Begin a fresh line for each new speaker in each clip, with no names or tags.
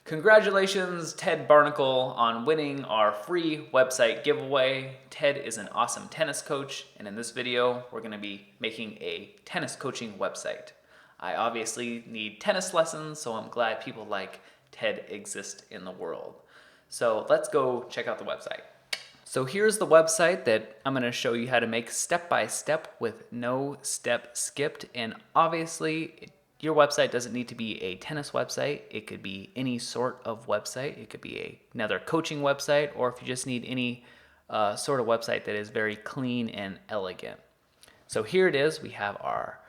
Congratulations, Ted Barnacle, on winning our free website giveaway. Ted is an awesome tennis coach, and in this video, we're going to be making a tennis coaching website. I obviously need tennis lessons, so I'm glad people like Ted exist in the world. So let's go check out the website. So here's the website that I'm going to show you how to make step by step with no step skipped. And obviously, your website doesn't need to be a tennis website. It could be any sort of website. It could be another coaching website, or if you just need any sort of website that is very clean and elegant. So here it is. We have our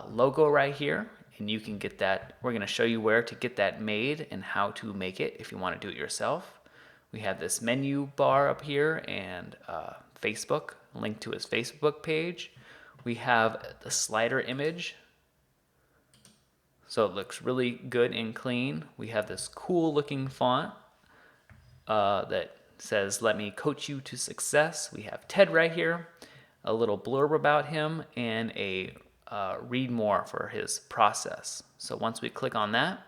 logo right here, and you can get that. We're going to show you where to get that made and how to make it if you want to do it yourself. We have this menu bar up here and Facebook, link to his Facebook page. We have the slider image, so it looks really good and clean. We have this cool looking font that says, "Let me coach you to success." We have Ted right here, a little blurb about him, and a read more for his process. So once we click on that,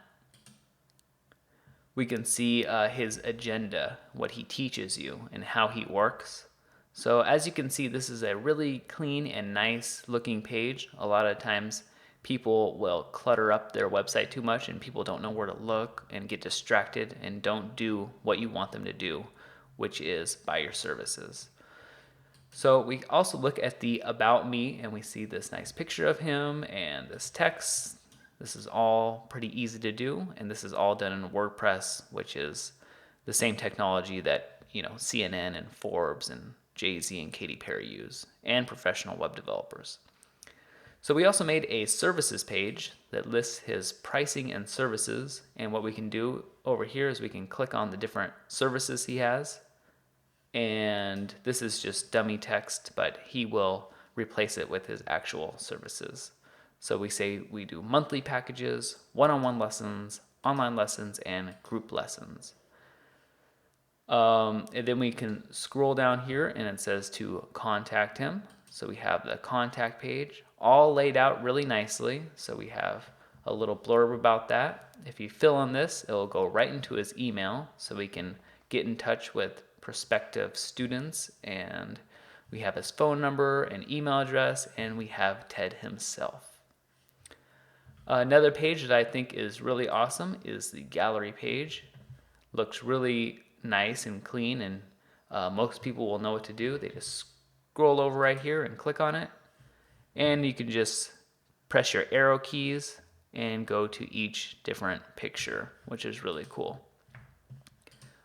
we can see his agenda, what he teaches you, and how he works. So as you can see, this is a really clean and nice looking page. A lot of times people will clutter up their website too much and people don't know where to look and get distracted and don't do what you want them to do, which is buy your services. So we also look at the About Me, and we see this nice picture of him and this text. This is all pretty easy to do, and this is all done in WordPress, which is the same technology that CNN and Forbes and Jay-Z and Katy Perry use, and professional web developers. So we also made a services page that lists his pricing and services, and what we can do over here is we can click on the different services he has, and this is just dummy text, but he will replace it with his actual services. So we say we do monthly packages, one-on-one lessons, online lessons, and group lessons. And then we can scroll down here and it says to contact him. So we have the contact page all laid out really nicely. So we have a little blurb about that. If you fill in this, it'll go right into his email so we can get in touch with prospective students, and we have his phone number and email address, and we have Ted himself. Another page that I think is really awesome is the gallery page. Looks really nice and clean, and most people will know what to do. They just scroll over right here and click on it, and you can just press your arrow keys and go to each different picture, which is really cool.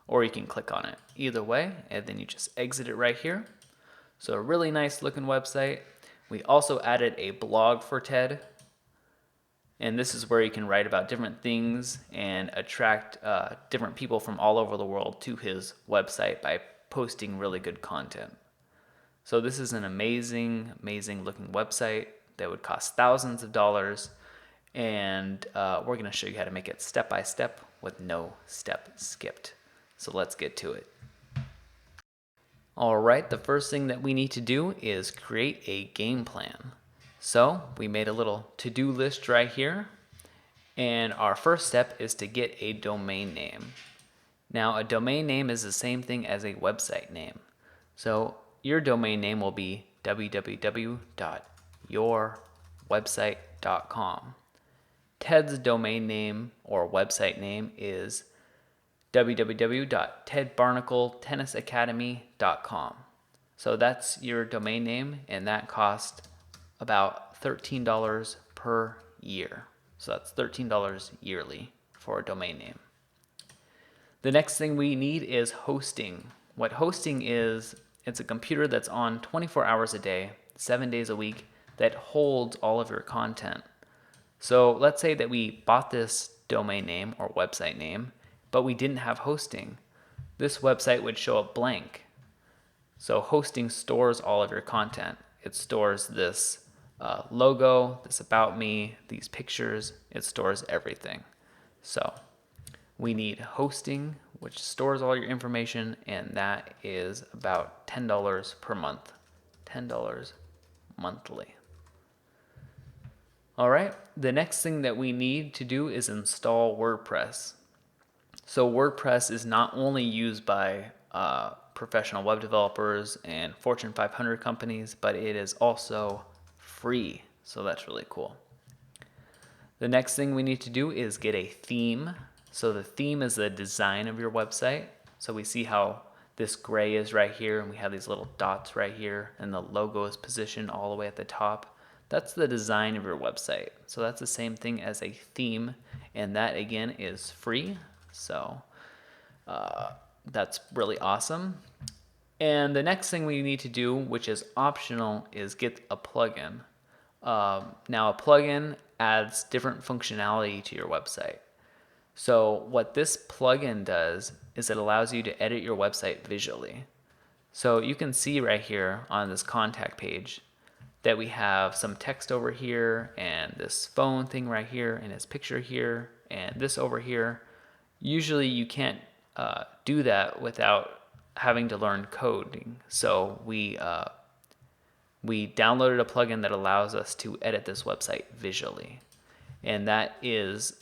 Or you can click on it either way, and then you just exit it right here. So a really nice looking website. We also added a blog for Ted, and this is where you can write about different things and attract different people from all over the world to his website by posting really good content. So this is an amazing, amazing looking website that would cost thousands of dollars, and we're going to show you how to make it step by step with no step skipped. So let's get to it. All right, the first thing that we need to do is create a game plan. So we made a little to-do list right here, and our first step is to get a domain name. Now, a domain name is the same thing as a website name. So your domain name will be www.yourwebsite.com. Ted's domain name or website name is www.tedbarnacletennisacademy.com. So that's your domain name, and that costs about $13 per year. So that's $13 yearly for a domain name. The next thing we need is hosting. What hosting is, it's a computer that's on 24 hours a day, 7 days a week, that holds all of your content. So let's say that we bought this domain name or website name, but we didn't have hosting. This website would show up blank. So hosting stores all of your content. It stores this logo, this about me, these pictures. It stores everything. So we need hosting, which stores all your information, and that is about $10 per month. $10 monthly. All right, the next thing that we need to do is install WordPress. So WordPress is not only used by professional web developers and Fortune 500 companies, but it is also free. So that's really cool. The next thing we need to do is get a theme. So the theme is the design of your website. So we see how this gray is right here, and we have these little dots right here, and the logo is positioned all the way at the top. That's the design of your website. So that's the same thing as a theme, and that again is free. So that's really awesome. And the next thing we need to do, which is optional, is get a plugin. Now a plugin adds different functionality to your website. So what this plugin does is it allows you to edit your website visually. So you can see right here on this contact page that we have some text over here and this phone thing right here and this picture here and this over here. Usually you can't do that without having to learn coding. So we downloaded a plugin that allows us to edit this website visually. And that is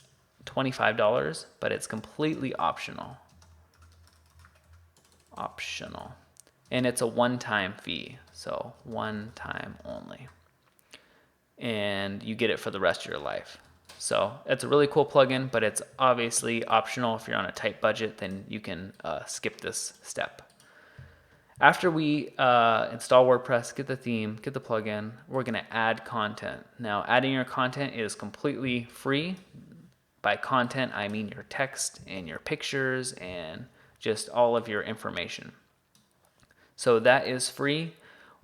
$25, but it's completely optional. And it's a one-time fee, so one time only. And you get it for the rest of your life. So it's a really cool plugin, but it's obviously optional. If you're on a tight budget, then you can skip this step. After we install WordPress, get the theme, get the plugin, we're going to add content. Now, adding your content is completely free. By content, I mean your text and your pictures and just all of your information. So that is free.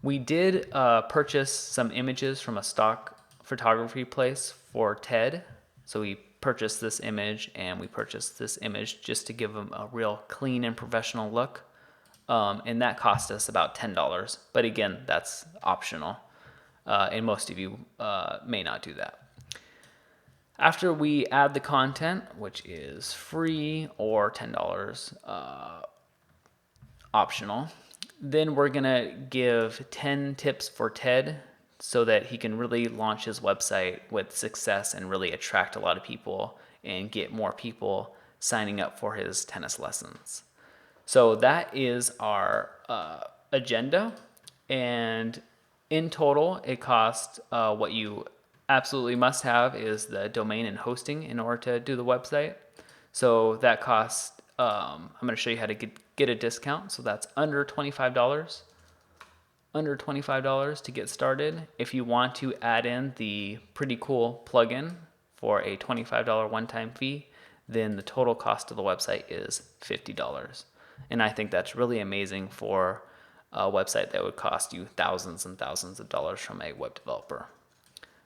We did purchase some images from a stock photography place for TED. So we purchased this image, and we purchased this image just to give them a real clean and professional look. And that cost us about $10. But again, that's optional. And most of you may not do that. After we add the content, which is free or $10 optional, then we're going to give 10 tips for TED so that he can really launch his website with success and really attract a lot of people and get more people signing up for his tennis lessons. So that is our agenda, and in total it costs what you absolutely must have is the domain and hosting in order to do the website. So that costs, I'm going to show you how to get a discount. So that's under $25. Under $25 to get started. If you want to add in the pretty cool plugin for a $25 one-time fee, then the total cost of the website is $50. And I think that's really amazing for a website that would cost you thousands and thousands of dollars from a web developer.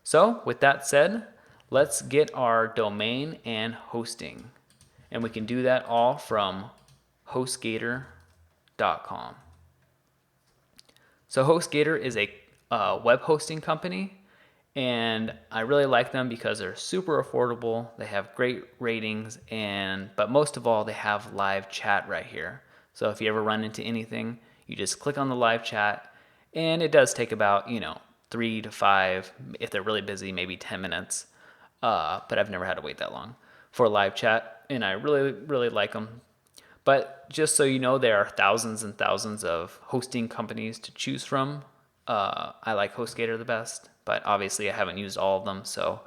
So with that said, let's get our domain and hosting. And we can do that all from HostGator.com. So HostGator is a web hosting company, and I really like them because they're super affordable. They have great ratings, but most of all, they have live chat right here. So if you ever run into anything, you just click on the live chat, and it does take about 3 to 5, if they're really busy, maybe 10 minutes. But I've never had to wait that long for a live chat, and I really, really like them. But just so you know, there are thousands and thousands of hosting companies to choose from. I like HostGator the best, but obviously I haven't used all of them, so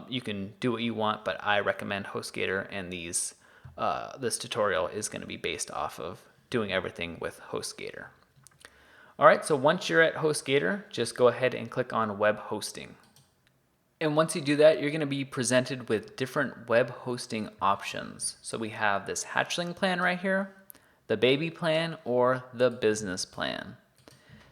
you can do what you want, but I recommend HostGator, and this tutorial is going to be based off of doing everything with HostGator. All right, so once you're at HostGator, just go ahead and click on Web Hosting. And once you do that, you're going to be presented with different web hosting options. So we have this hatchling plan right here, the baby plan, or the business plan.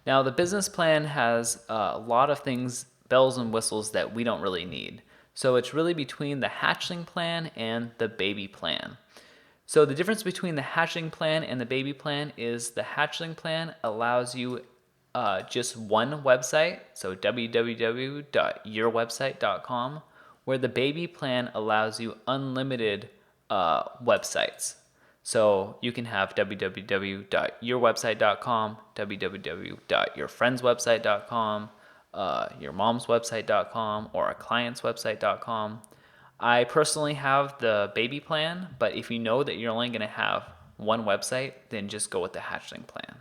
Now the business plan has a lot of things, bells and whistles that we don't really need. So it's really between the hatchling plan and the baby plan. So the difference between the hatchling plan and the baby plan is the hatchling plan allows you just one website, so www.yourwebsite.com, where the baby plan allows you unlimited websites. So you can have www.yourwebsite.com, www.yourfriendswebsite.com, your mom's website.com, or a client's website.com. I personally have the baby plan, but if you know that you're only going to have one website, then just go with the Hatchling plan.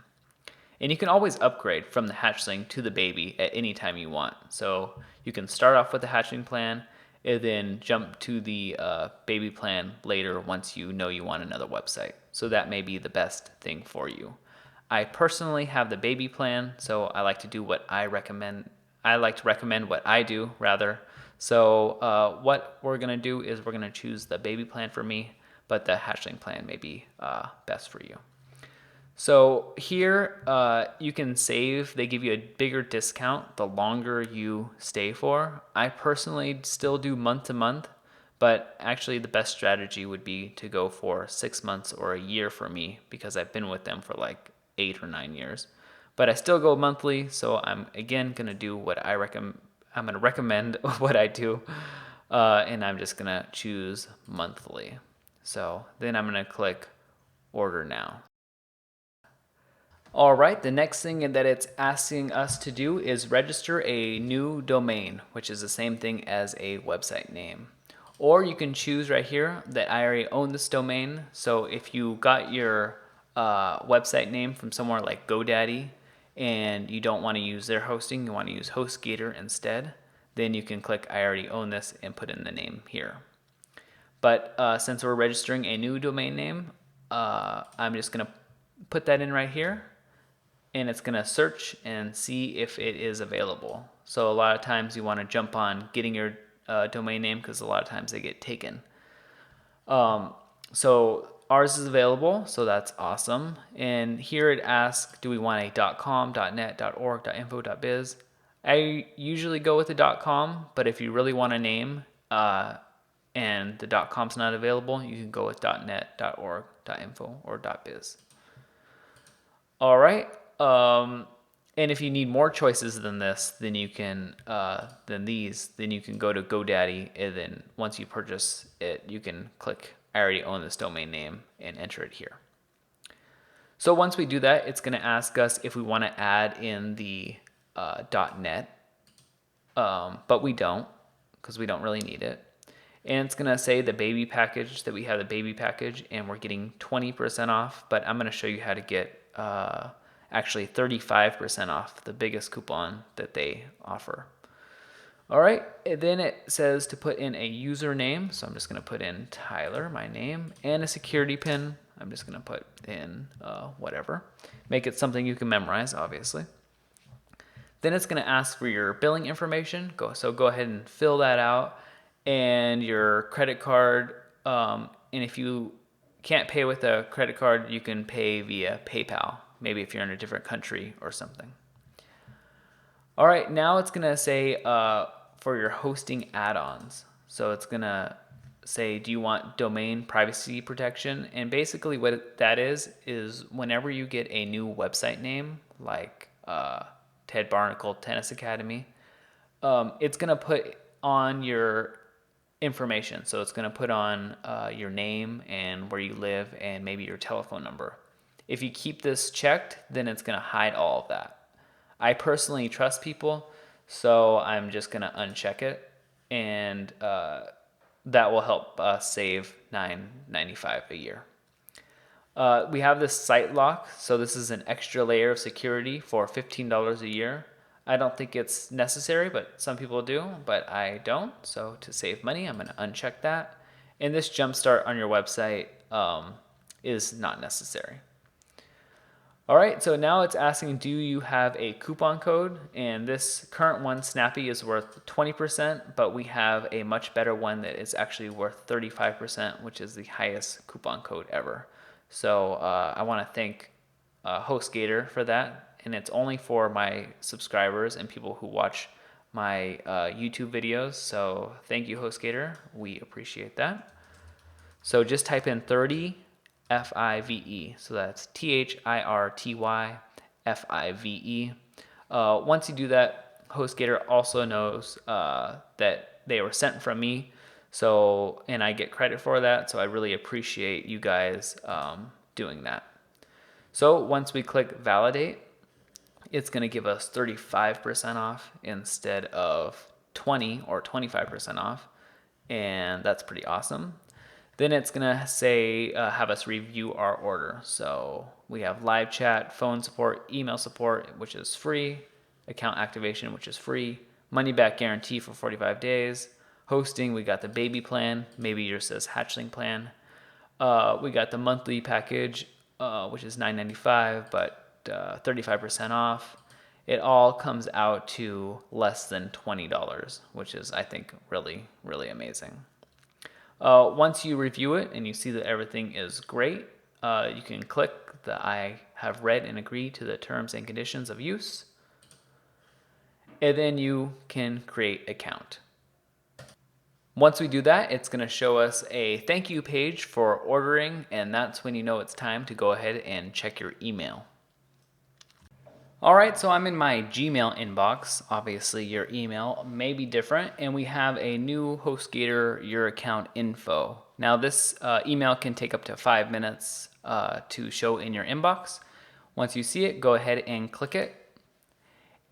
And you can always upgrade from the Hatchling to the baby at any time you want. So you can start off with the Hatchling plan and then jump to the baby plan later once you know you want another website. So that may be the best thing for you. I personally have the baby plan, so I like to do what I recommend. I like to recommend what I do rather. So what we're gonna do is we're gonna choose the baby plan for me, but the Hatchling plan may be best for you. So here you can save. They give you a bigger discount the longer you stay for. I personally still do month to month, but actually the best strategy would be to go for 6 months or a year for me because I've been with them for like 8 or 9 years. But I still go monthly, so I'm again gonna do what I recommend. I'm gonna recommend what I do, and I'm just gonna choose monthly. So then I'm gonna click order now. All right, the next thing that it's asking us to do is register a new domain, which is the same thing as a website name. Or you can choose right here that I already own this domain. So if you got your website name from somewhere like GoDaddy and you don't want to use their hosting, you want to use HostGator instead, then you can click I already own this and put in the name here. But since we're registering a new domain name, I'm just going to put that in right here, and it's going to search and see if it is available. So a lot of times you want to jump on getting your domain name because a lot of times they get taken. So ours is available, so that's awesome. And here it asks, do we want a .com, .net, .org, .info, .biz? I usually go with the .com, but if you really want a name and the .com's not available, you can go with .net, .org, .info, or .biz. All right. And if you need more choices than this, then you can then you can go to GoDaddy, and then once you purchase it, you can click I already own this domain name and enter it here. So once we do that, it's going to ask us if we want to add in the .net, but we don't because we don't really need it. And it's going to say the baby package, that we have the baby package, and we're getting 20% off, but I'm going to show you how to get actually 35% off, the biggest coupon that they offer. All right, and then it says to put in a username, so I'm just going to put in Tyler, my name, and a security pin. I'm just going to put in whatever. Make it something you can memorize, obviously. Then it's going to ask for your billing information. So go ahead and fill that out, and your credit card. And if you can't pay with a credit card, you can pay via PayPal, maybe if you're in a different country or something. All right, now it's gonna say for your hosting add-ons. So it's gonna say, do you want domain privacy protection? And basically what that is whenever you get a new website name, like Ted Barnacle Tennis Academy, it's gonna put on your information. So it's going to put on your name and where you live and maybe your telephone number. If you keep this checked, then it's going to hide all of that. I personally trust people, so I'm just going to uncheck it, and that will help us save $9.95 a year. We have this site lock, so this is an extra layer of security for $15 a year. I don't think it's necessary, but some people do, but I don't. So to save money, I'm going to uncheck that. And this jumpstart on your website is not necessary. All right, so now it's asking, do you have a coupon code? And this current one, Snappy, is worth 20%, but we have a much better one that is actually worth 35%, which is the highest coupon code ever. So I want to thank HostGator for that. And it's only for my subscribers and people who watch my YouTube videos. So thank you, HostGator. We appreciate that. So just type in 30 FIVE. So that's THIRTY FIVE. Once you do that, HostGator also knows that they were sent from me. So, and I get credit for that. So I really appreciate you guys doing that. So once we click validate, it's going to give us 35% off instead of 20 or 25% off. and that's pretty awesome. Then it's gonna say, have us review our order. So we have live chat, phone support, email support, which is free, account activation, which is free, money back guarantee for 45 days, hosting, we got the baby plan, maybe yours says hatchling plan. We got the monthly package, which is $9.95, but 35% off. It all comes out to less than $20, which is, I think, really, really amazing. Once you review it and you see that everything is great, you can click the I have read and agree to the terms and conditions of use, and then you can create an account. Once we do that, it's going to show us a thank you page for ordering, and that's when you know it's time to go ahead and check your email. All right, so I'm in my Gmail inbox. Obviously, your email may be different, and we have a new HostGator Your Account info. Now, this email can take up to 5 minutes to show in your inbox. Once you see it, go ahead and click it.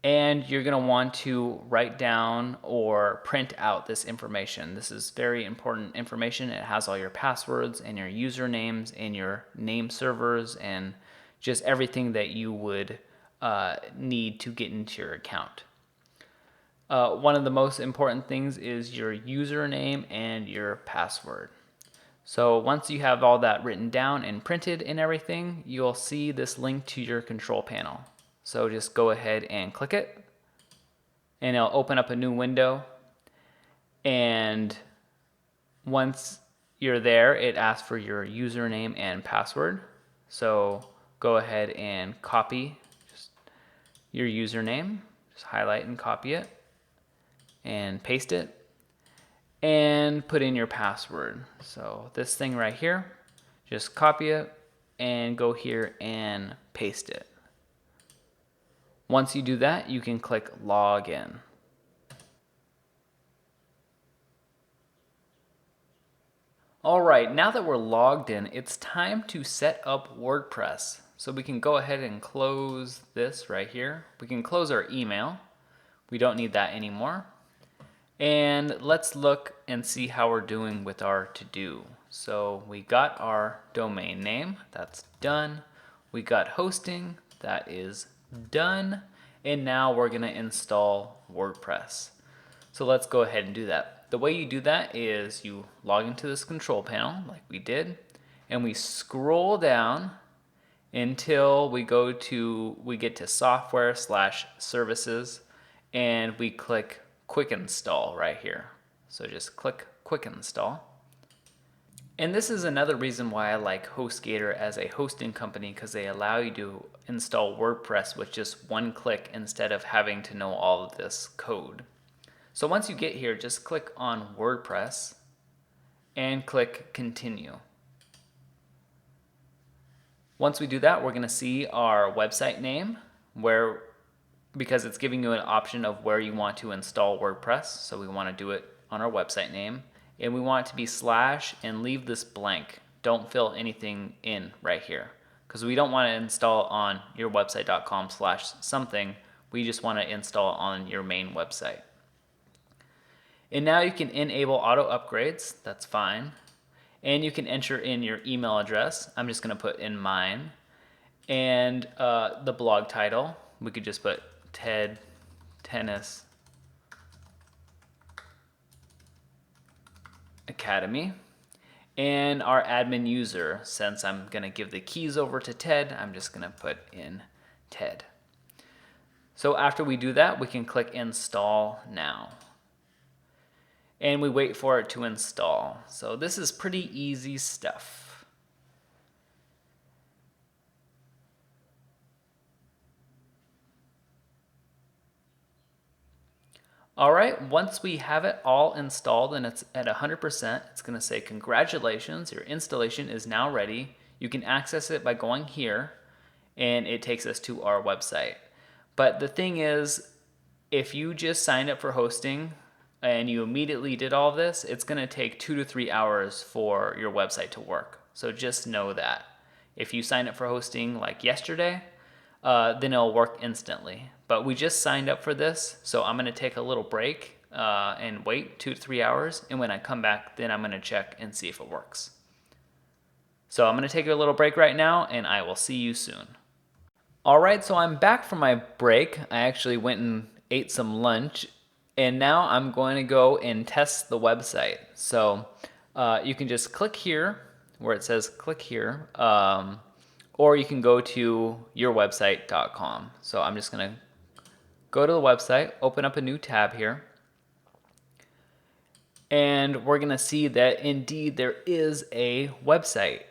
And you're going to want to write down or print out this information. This is very important information. It has all your passwords and your usernames and your name servers and just everything that you would need to get into your account. One of the most important things is your username and your password. So once you have all that written down and printed and everything, you'll see this link to your control panel. So just go ahead and click it, and it'll open up a new window. And once you're there, it asks for your username and password. So go ahead and copy your username, just highlight and copy it, and paste it, and put in your password. So this thing right here, just copy it and go here and paste it. Once you do that, you can click Login. All right, now that we're logged in, it's time to set up WordPress. So we can go ahead and close this right here. We can close our email. We don't need that anymore. And let's look and see how we're doing with our to-do. So we got our domain name, that's done. We got hosting, that is done. And now we're gonna install WordPress. So let's go ahead and do that. The way you do that is you log into this control panel like we did, and we scroll down until we get to software/services, and we click quick install right here. So just click quick install. And this is another reason why I like HostGator as a hosting company, because they allow you to install WordPress with just one click instead of having to know all of this code. So once you get here, just click on WordPress and click continue. Once we do that, we're going to see our website name, because it's giving you an option of where you want to install WordPress. So we want to do it on our website name, and we want it to be / and leave this blank. Don't fill anything in right here, because we don't want to install on yourwebsite.com/something. We just want to install on your main website. And now you can enable auto upgrades. That's fine. And you can enter in your email address. I'm just going to put in mine. And the blog title, we could just put TED Tennis Academy. And our admin user, since I'm going to give the keys over to Ted, I'm just going to put in Ted. So after we do that, we can click install now. And we wait for it to install. So this is pretty easy stuff. All right, once we have it all installed and it's at 100%, it's going to say, congratulations, your installation is now ready. You can access it by going here, and it takes us to our website. But the thing is, if you just signed up for hosting and you immediately did all of this, it's going to take 2 to 3 hours for your website to work. So just know that. If you sign up for hosting like yesterday, then it'll work instantly. But we just signed up for this, so I'm going to take a little break and wait 2 to 3 hours. And when I come back, then I'm going to check and see if it works. So I'm going to take a little break right now, and I will see you soon. All right, so I'm back from my break. I actually went and ate some lunch, and now I'm going to go and test the website. So you can just click here where it says click here, or you can go to yourwebsite.com. So I'm just going to go to the website, open up a new tab here, and we're going to see that indeed there is a website.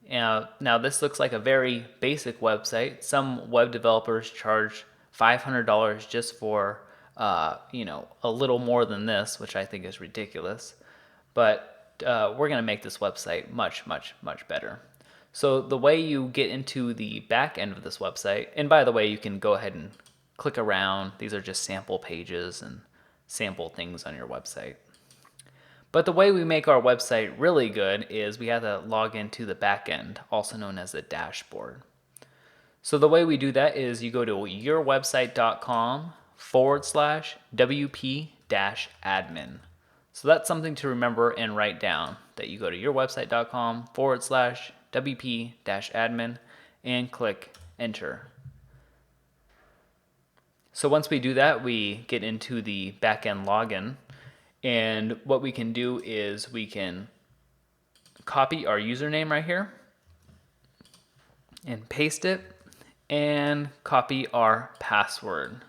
Now this looks like a very basic website. Some web developers charge $500 just for a little more than this, which I think is ridiculous. But we're going to make this website much, much, much better. So the way you get into the back end of this website, and by the way, you can go ahead and click around. These are just sample pages and sample things on your website. But the way we make our website really good is we have to log into the back end, also known as the dashboard. So the way we do that is you go to yourwebsite.com/WP-admin. So that's something to remember and write down, that you go to yourwebsite.com/WP-admin and click enter. So once we do that, we get into the backend login. And what we can do is we can copy our username right here and paste it, and copy our password.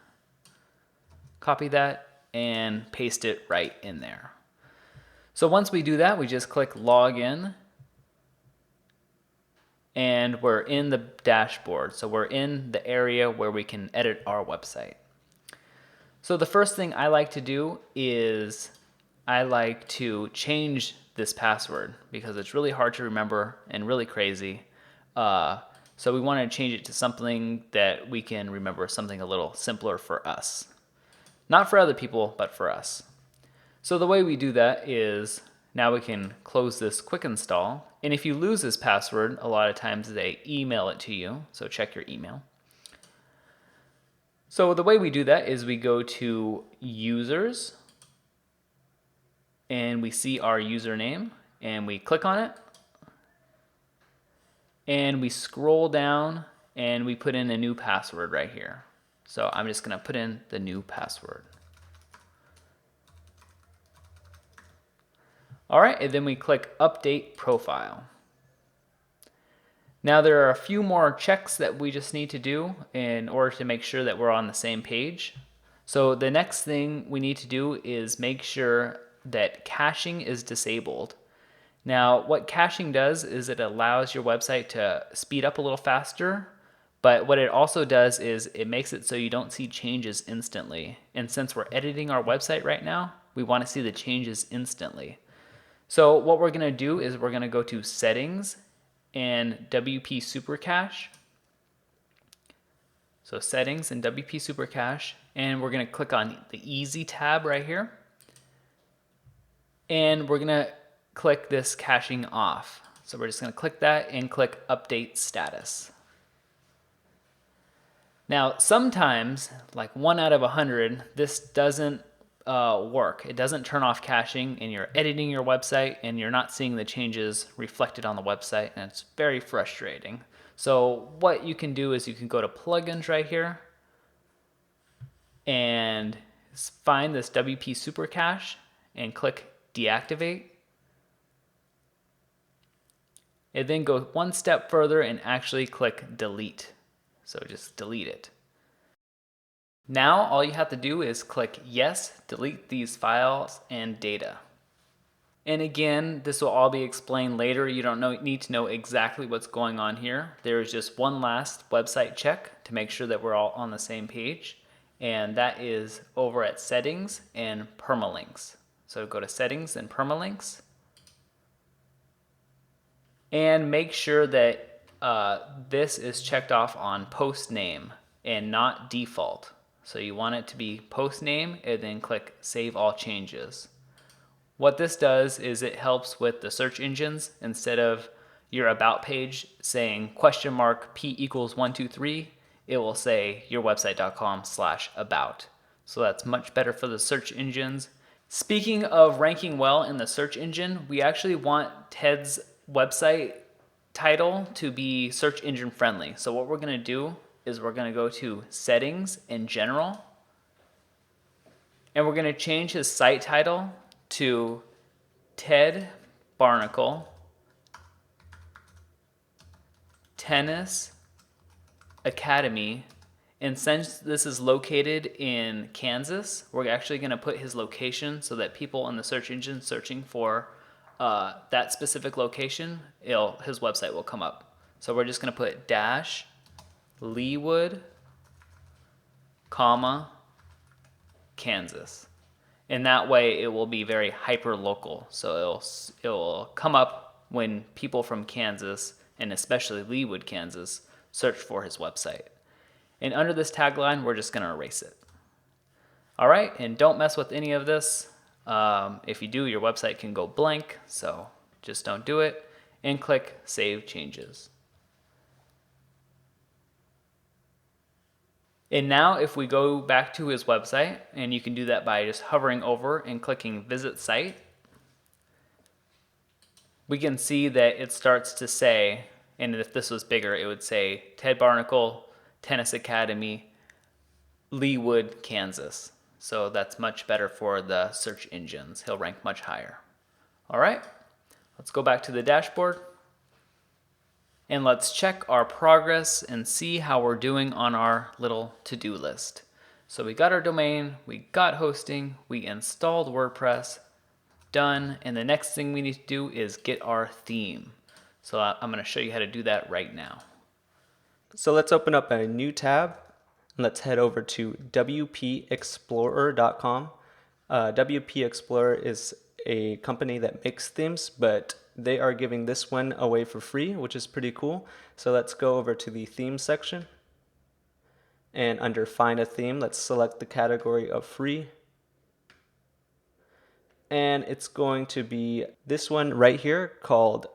Copy that and paste it right in there. So once we do that, we just click login, and we're in the dashboard. So we're in the area where we can edit our website. So the first thing I like to do is I like to change this password because it's really hard to remember and really crazy. So we want to change it to something that we can remember, something a little simpler for us. Not for other people, but for us. So the way we do that is now we can close this quick install. And if you lose this password, a lot of times they email it to you. So check your email. So the way we do that is we go to users, and we see our username, and we click on it, and we scroll down, and we put in a new password right here. So I'm just going to put in the new password. All right, and then we click update profile. Now there are a few more checks that we just need to do in order to make sure that we're on the same page. So the next thing we need to do is make sure that caching is disabled. Now what caching does is it allows your website to speed up a little faster, but what it also does is it makes it so you don't see changes instantly. And since we're editing our website right now, we want to see the changes instantly. So what we're going to do is we're going to go to settings and WP Super Cache. So settings and WP Super Cache, and we're going to click on the easy tab right here. And we're going to click this caching off. So we're just going to click that and click update status. Now sometimes, like 1 out of 100, this doesn't work. It doesn't turn off caching, and you're editing your website and you're not seeing the changes reflected on the website, and it's very frustrating. So what you can do is you can go to plugins right here and find this WP Super Cache and click deactivate. And then go one step further and actually click delete. So just delete it. Now all you have to do is click yes, delete these files and data. And again, this will all be explained later. You don't need to know exactly what's going on here. There is just one last website check to make sure that we're all on the same page, and that is over at settings and permalinks. So go to settings and permalinks, and make sure that this is checked off on post name and not default. So you want it to be post name, and then click save all changes. What this does is it helps with the search engines. Instead of your about page saying ? P = 123, it will say yourwebsite.com/about. So that's much better for the search engines. Speaking of ranking well in the search engine, we actually want Ted's website title to be search engine friendly. So what we're going to do is we're going to go to settings in general, and we're going to change his site title to Ted Barnacle Tennis Academy. And since this is located in Kansas, we're actually going to put his location so that people in the search engine searching for that specific location, his website will come up. So we're just going to put dash Leawood, comma, Kansas. And that way it will be very hyper local. So it will come up when people from Kansas, and especially Leawood, Kansas, search for his website. And under this tagline, we're just going to erase it. All right, and don't mess with any of this. If you do, your website can go blank, so just don't do it. And click Save Changes. And now if we go back to his website, and you can do that by just hovering over and clicking Visit Site, we can see that it starts to say, and if this was bigger, it would say Ted Barnacle Tennis Academy, Leawood, Kansas. So that's much better for the search engines. He'll rank much higher. All right, let's go back to the dashboard. And let's check our progress and see how we're doing on our little to-do list. So we got our domain, we got hosting, we installed WordPress, done. And the next thing we need to do is get our theme. So I'm going to show you how to do that right now.
So let's open up a new tab and let's head over to wpexplorer.com. WP Explorer is a company that makes themes, but they are giving this one away for free, which is pretty cool. So let's go over to the theme section, and under find a theme, let's select the category of free. And it's going to be this one right here called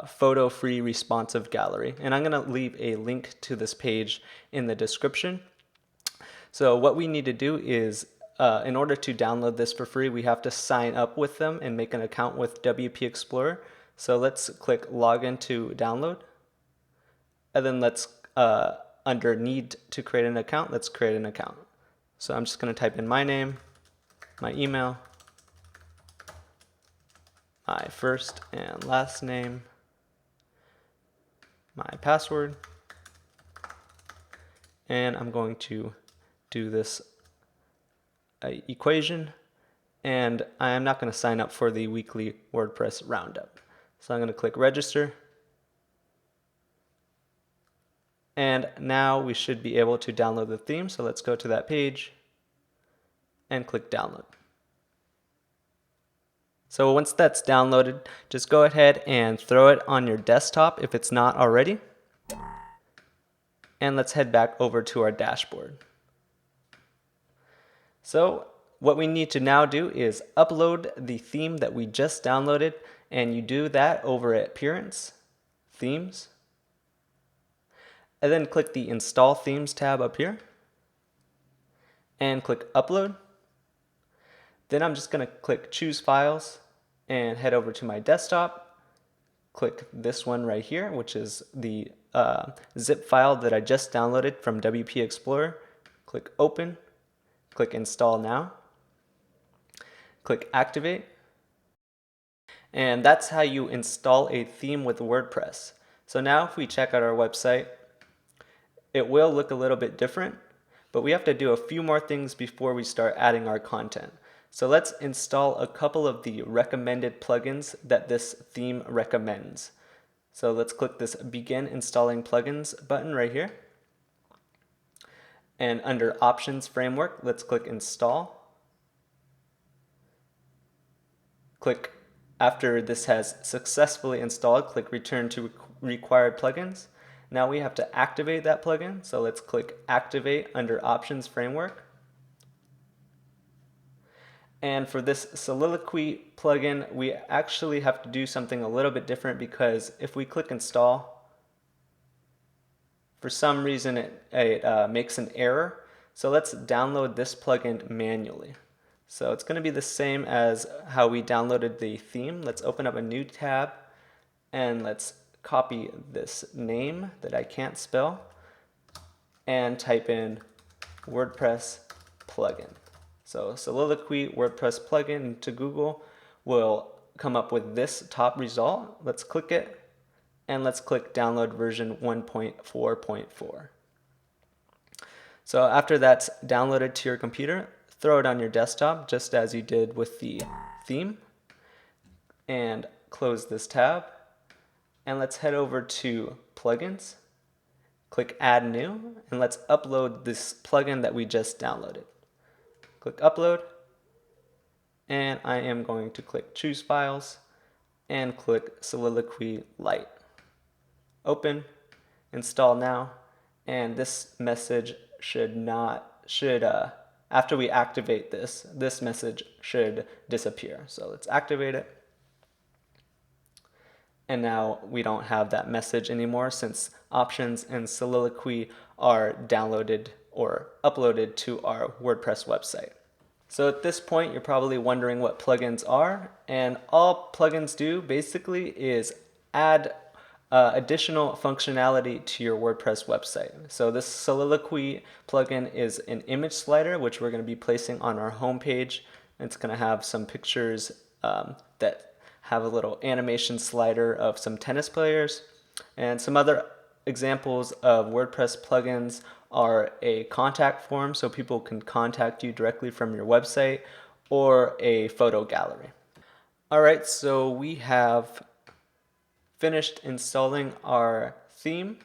Photo Free Responsive Gallery. And I'm going to leave a link to this page in the description. So what we need to do is, in order to download this for free, we have to sign up with them and make an account with WP Explorer. So let's click Login to download. And then let's, under Need to create an account, let's create an account. So I'm just going to type in my name, my email, my first and last name, my password, and I'm going to do this equation, and I'm not going to sign up for the weekly WordPress roundup. So I'm going to click register, and now we should be able to download the theme. So let's go to that page and click download. So once that's downloaded, just go ahead and throw it on your desktop if it's not already. And let's head back over to our dashboard. So what we need to now do is upload the theme that we just downloaded, and you do that over at Appearance, Themes, and then click the Install Themes tab up here, and click Upload. Then I'm just going to click Choose Files and head over to my desktop. Click this one right here, which is the zip file that I just downloaded from WP Explorer. Click Open. Click Install Now. Click Activate. And that's how you install a theme with WordPress. So now if we check out our website, it will look a little bit different, but we have to do a few more things before we start adding our content. So let's install a couple of the recommended plugins that this theme recommends. So let's click this Begin Installing Plugins button right here. And under Options Framework, let's click Install. Click, after this has successfully installed, click Return to Required Plugins. Now we have to activate that plugin, so let's click Activate under Options Framework. And for this Soliloquy plugin, we actually have to do something a little bit different, because if we click Install, For some reason it makes an error. So let's download this plugin manually. So it's going to be the same as how we downloaded the theme. Let's open up a new tab and let's copy this name that I can't spell and type in WordPress plugin. So Soliloquy WordPress plugin to Google will come up with this top result. Let's click it and let's click download version 1.4.4. So after that's downloaded to your computer, throw it on your desktop just as you did with the theme and close this tab. And let's head over to plugins, click add new, and let's upload this plugin that we just downloaded. Click upload, and I am going to click choose files and click Soliloquy Lite. Open, install now, and this message after we activate this message should disappear. So let's activate it. And now we don't have that message anymore since Options and Soliloquy are downloaded or uploaded to our WordPress website. So at this point, you're probably wondering what plugins are, and all plugins do basically is add additional functionality to your WordPress website. So this Soliloquy plugin is an image slider, which we're going to be placing on our homepage. It's going to have some pictures that have a little animation slider of some tennis players. And some other examples of WordPress plugins are a contact form, so people can contact you directly from your website, or a photo gallery. All right, so we have finished installing our theme.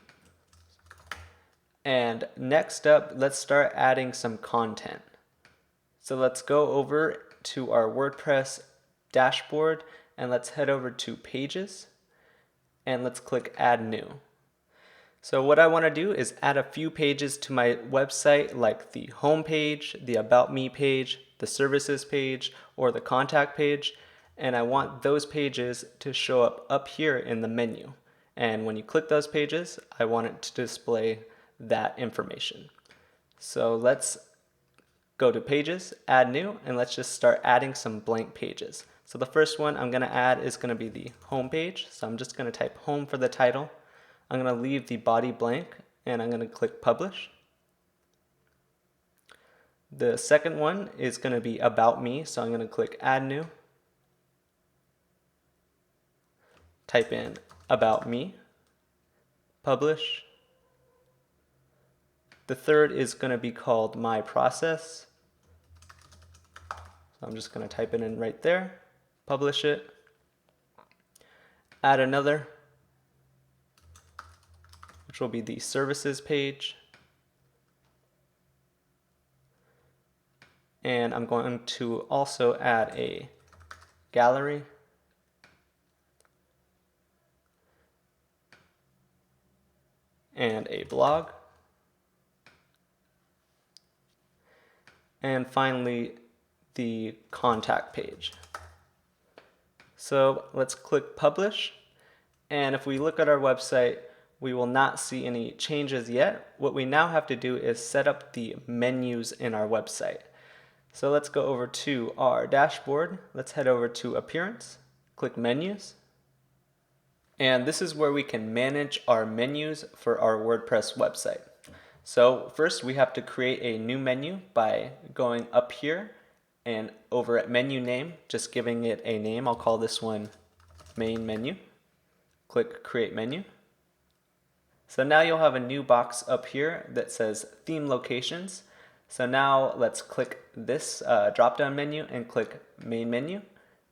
And next up, let's start adding some content. So let's go over to our WordPress dashboard and let's head over to pages and let's click add new. So what I want to do is add a few pages to my website, like the home page, the about me page, the services page, or the contact page. And I want those pages to show up here in the menu. And when you click those pages, I want it to display that information. So let's go to pages, add new, and let's just start adding some blank pages. So the first one I'm going to add is going to be the home page. So I'm just going to type home for the title. I'm going to leave the body blank and I'm going to click publish. The second one is going to be about me. So I'm going to click add new. Type in about me, publish. The third is going to be called my process. So I'm just going to type it in right there, publish it. Add another, which will be the services page. And I'm going to also add a gallery. And a blog. And finally, the contact page. So let's click publish. And if we look at our website, we will not see any changes yet. What we now have to do is set up the menus in our website. So let's go over to our dashboard. Let's head over to appearance, click menus. And this is where we can manage our menus for our WordPress website. So first we have to create a new menu by going up here and over at menu name, just giving it a name. I'll call this one main menu. Click create menu. So now you'll have a new box up here that says theme locations. So now let's click this drop down menu and click main menu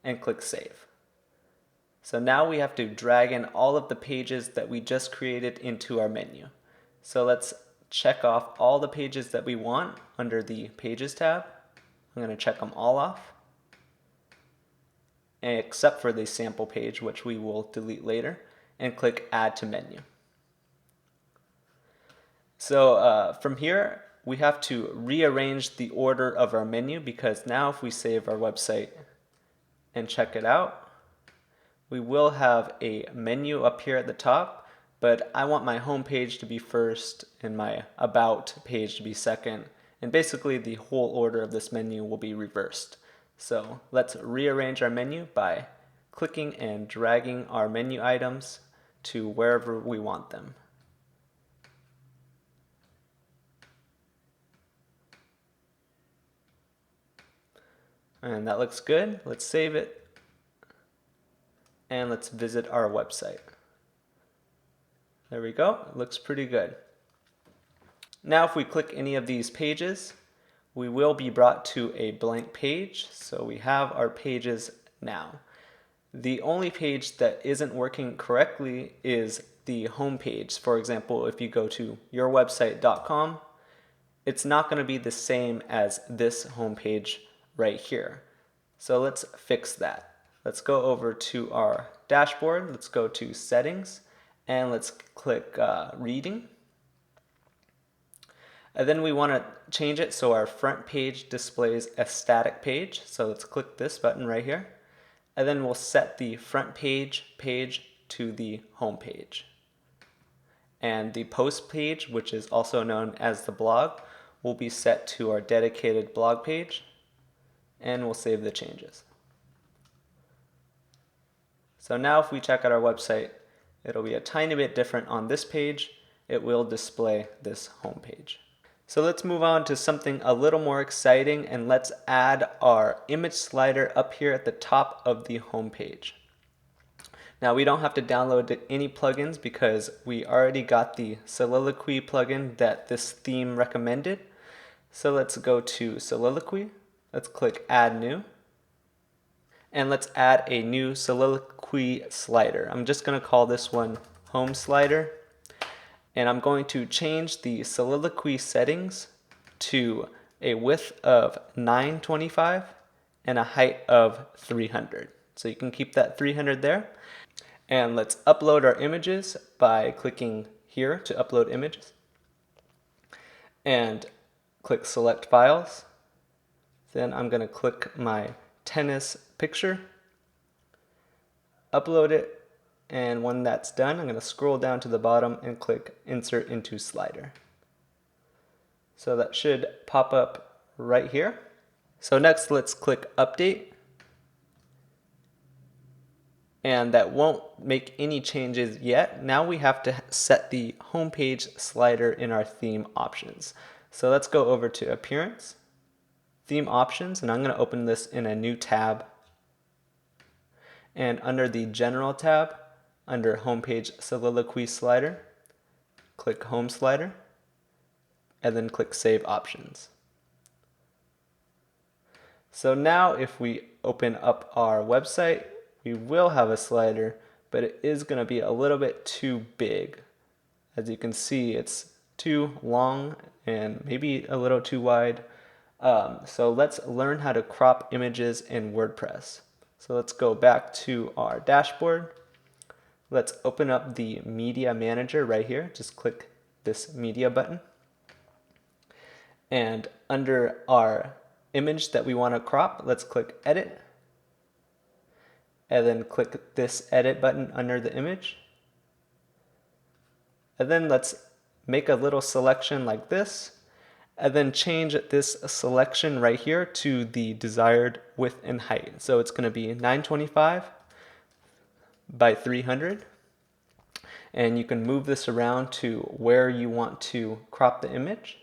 and click save. So now we have to drag in all of the pages that we just created into our menu. So let's check off all the pages that we want under the Pages tab. I'm going to check them all off, except for the sample page, which we will delete later, and click Add to Menu. So from here, we have to rearrange the order of our menu, because now if we save our website and check it out, we will have a menu up here at the top but I want my home page to be first and my about page to be second. And basically the whole order of this menu will be reversed. So let's rearrange our menu by clicking and dragging our menu items to wherever we want them. And that looks good. Let's save it. And let's visit our website. There we go. It looks pretty good. Now if we click any of these pages, we will be brought to a blank page. So we have our pages now. The only page that isn't working correctly is the home page. For example, if you go to yourwebsite.com, it's not going to be the same as this home page right here. So let's fix that. Let's go over to our dashboard. Let's go to settings and let's click reading. And then we want to change it so our front page displays a static page. So let's click this button right here. And then we'll set the front page to the home page. And the post page, which is also known as the blog, will be set to our dedicated blog page. And we'll save the changes. So now if we check out our website, it'll be a tiny bit different on this page. It will display this home page. So let's move on to something a little more exciting, and let's add our image slider up here at the top of the home page. Now we don't have to download any plugins because we already got the Soliloquy plugin that this theme recommended. So let's go to Soliloquy. Let's click Add New. And let's add a new Soliloquy slider. I'm just going to call this one Home Slider. And I'm going to change the Soliloquy settings to a width of 925 and a height of 300. So you can keep that 300 there. And let's upload our images by clicking here to upload images. And click Select Files. Then I'm going to click my tennis picture, upload it, and when that's done, I'm going to scroll down to the bottom and click Insert into Slider. So that should pop up right here. So next, let's click Update. And that won't make any changes yet. Now we have to set the homepage slider in our theme options. So let's go over to Appearance, Theme Options, and I'm going to open this in a new tab. And under the General tab, under Homepage Soliloquy Slider, click Home Slider, and then click Save Options. So now if we open up our website, we will have a slider, but it is going to be a little bit too big. As you can see, it's too long and maybe a little too wide. So let's learn how to crop images in WordPress. So let's go back to our dashboard. Let's open up the Media Manager right here. Just click this Media button. And under our image that we want to crop, let's click Edit. And then click this Edit button under the image. And then let's make a little selection like this. And then change this selection right here to the desired width and height. So it's going to be 925 by 300. And you can move this around to where you want to crop the image.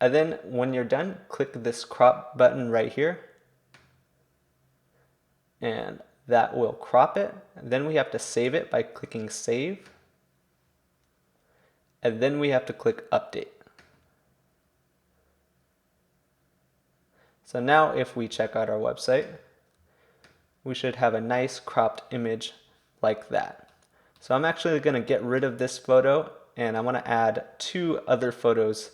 And then when you're done, click this crop button right here. And that will crop it. And then we have to save it by clicking Save. And then we have to click Update. So now if we check out our website, we should have a nice cropped image like that. So I'm actually going to get rid of this photo, and I want to add two other photos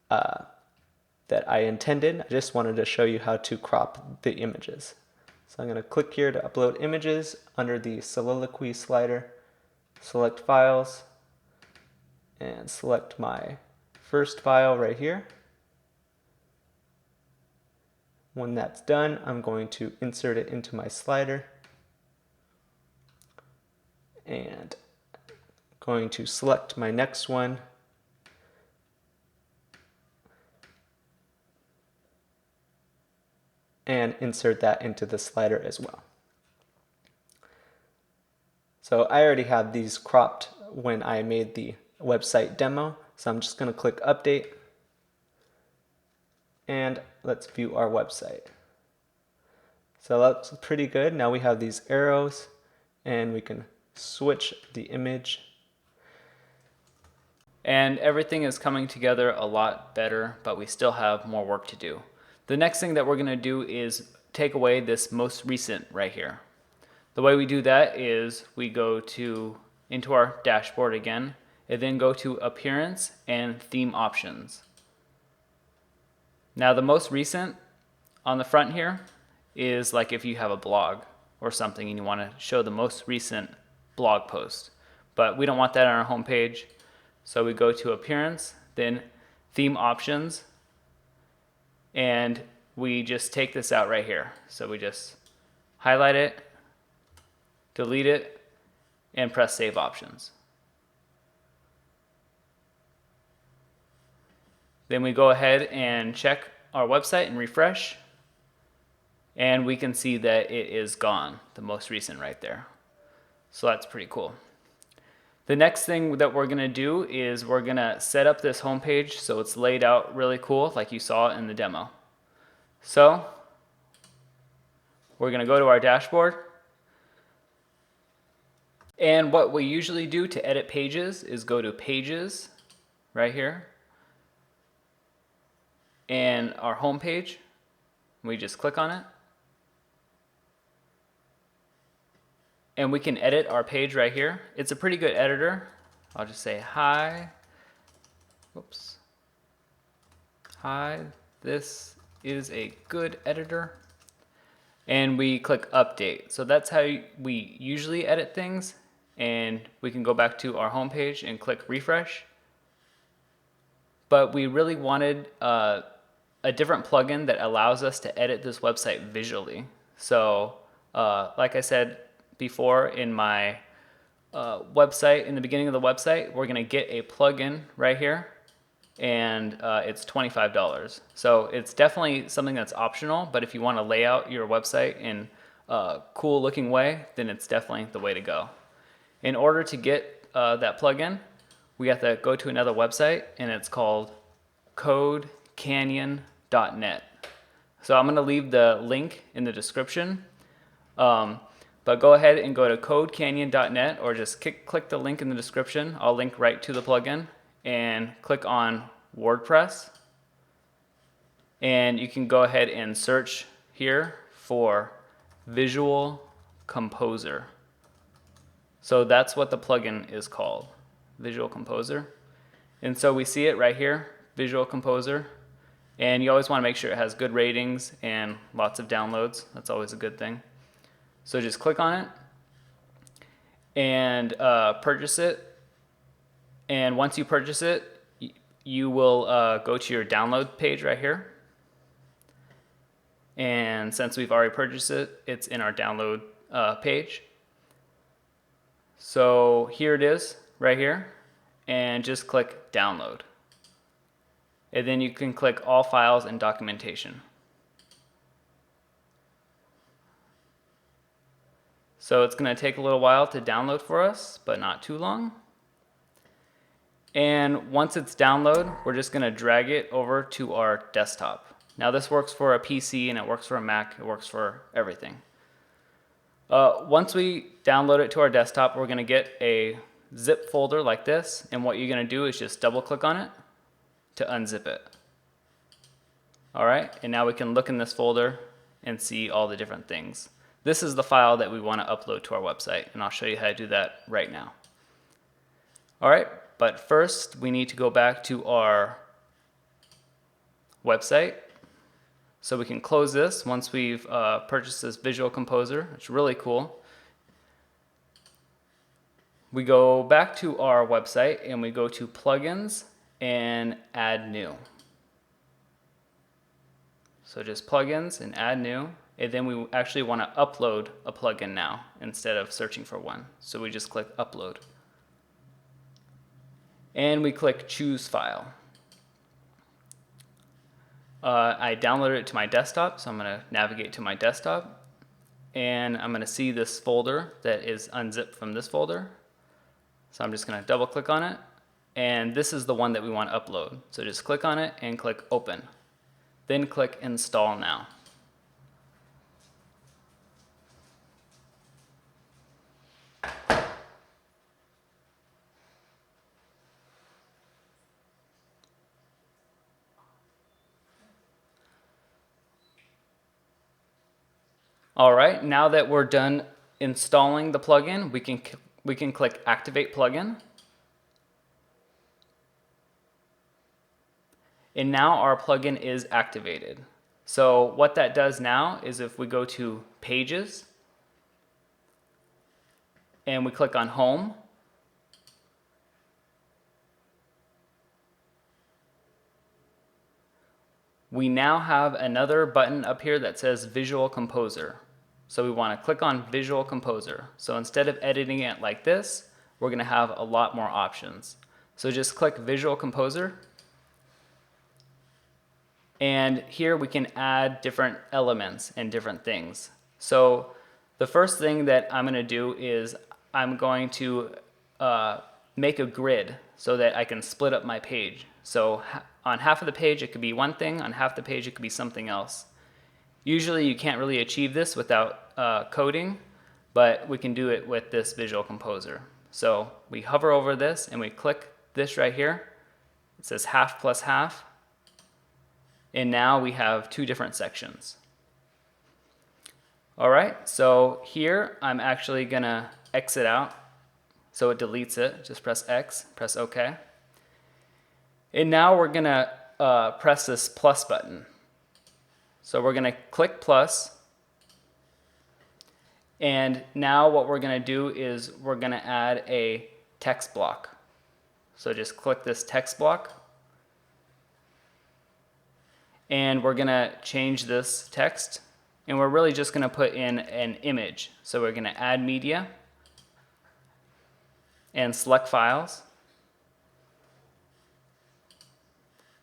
that I intended. I just wanted to show you how to crop the images. So I'm going to click here to upload images under the Soliloquy slider, select files, and select my first file right here. When that's done, I'm going to insert it into my slider and going to select my next one. And insert that into the slider as well. So I already have these cropped when I made the website demo. So I'm just going to click update. And let's view our website. So that's pretty good. Now we have these arrows and we can switch the image.
And everything is coming together a lot better, but we still have more work to do. The next thing that we're going to do is take away this most recent right here. The way we do that is we go into our dashboard again, and then go to Appearance and Theme Options. Now the most recent on the front here is like if you have a blog or something and you want to show the most recent blog post. But we don't want that on our home page. So we go to Appearance, then Theme Options, and we just take this out right here. So we just highlight it, delete it, and press Save Options. Then we go ahead and check our website and refresh, and we can see that it is gone, the most recent right there. So that's pretty cool. The next thing that we're going to do is we're going to set up this homepage so it's laid out really cool like you saw in the demo. So we're going to go to our dashboard. And what we usually do to edit pages is go to Pages right here. And our home page, we just click on it. And we can edit our page right here. It's a pretty good editor. I'll just say, hi, whoops. Hi, this is a good editor. And we click update. So that's how we usually edit things. And we can go back to our home page and click refresh. But we really wanted a different plugin that allows us to edit this website visually. So like I said before in my website, in the beginning of the website, we're gonna get a plugin right here, and it's $25. So it's definitely something that's optional, but if you wanna lay out your website in a cool looking way, then it's definitely the way to go. In order to get that plugin, we have to go to another website, and it's called CodeCanyon.net. So I'm going to leave the link in the description, but go ahead and go to CodeCanyon.net, or just click the link in the description. I'll link right to the plugin, and click on WordPress, and you can go ahead and search here for Visual Composer. So that's what the plugin is called, Visual Composer. And so we see it right here, Visual Composer. And you always want to make sure it has good ratings and lots of downloads. That's always a good thing. So just click on it and purchase it. And once you purchase it, you will go to your download page right here. And since we've already purchased it, it's in our download page. So here it is right here, and just click download. And then you can click all files and documentation. So it's going to take a little while to download for us, but not too long. And once it's downloaded, we're just going to drag it over to our desktop. Now this works for a PC and it works for a Mac, it works for everything. Once we download it to our desktop, we're going to get a zip folder like this, and what you're going to do is just double click on it to unzip it. Alright, and now we can look in this folder and see all the different things. This is the file that we want to upload to our website, and I'll show you how to do that right now. Alright, but first we need to go back to our website. So we can close this once we've purchased this Visual Composer. It's really cool. We go back to our website and we go to Plugins and Add New. So just Plugins and Add New, and then we actually want to upload a plugin now instead of searching for one. So we just click Upload. and we click choose file. I downloaded it to my desktop, so I'm going to navigate to my desktop, and I'm going to see this folder that is unzipped from this folder. So I'm just going to double click on it, and this is the one that we want to upload. So just click on it and click open. Then click install now. All right, now that we're done installing the plugin, we can click activate plugin. And now our plugin is activated. So what that does now is if we go to pages and we click on home, we now have another button up here that says Visual Composer. So we want to click on Visual Composer. So instead of editing it like this, we're going to have a lot more options. So just click Visual Composer. And here we can add different elements and different things. So the first thing that I'm going to do is I'm going to make a grid so that I can split up my page. So on half of the page it could be one thing, on half the page it could be something else. Usually you can't really achieve this without coding, but we can do it with this Visual Composer. So we hover over this and we click this right here. It says half plus half. And now we have two different sections. All right, so here I'm actually gonna exit out. So it deletes it, just press X, press OK. And now we're gonna press this plus button. So we're gonna click plus. And now what we're gonna do is we're gonna add a text block. So just click this text block. And we're gonna change this text, and we're really just gonna put in an image. So we're gonna add media and select files.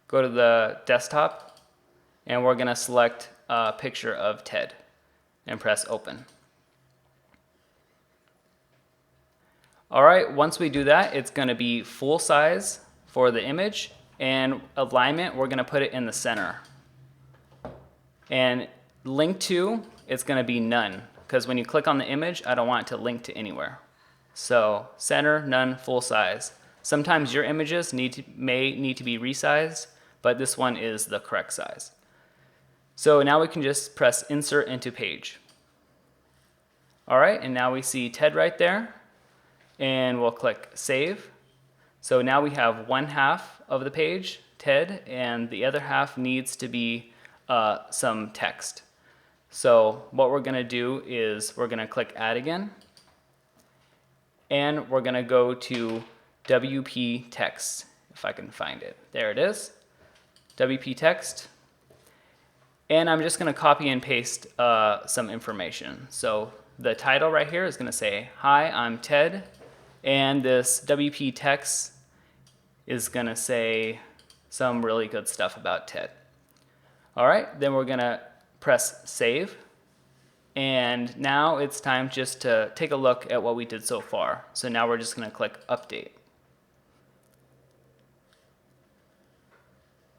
Go to the desktop, and we're gonna select a picture of Ted and press open. All right, once we do that, it's gonna be full size for the image, and alignment, we're gonna put it in the center. And link to, it's going to be none, because when you click on the image, I don't want it to link to anywhere. So center, none, full size. Sometimes your images may need to be resized, but this one is the correct size. So now we can just press insert into page. All right, and now we see Ted right there, and we'll click save. So now we have one half of the page, Ted, and the other half needs to be some text. So what we're gonna do is we're gonna click add again, and we're gonna go to WP text, if I can find it. There it is, WP text. And I'm just gonna copy and paste some information. So the title right here is gonna say, hi, I'm Ted, and this WP text is gonna say some really good stuff about Ted. All right, then we're gonna press save. And now it's time just to take a look at what we did so far. So now we're just gonna click update.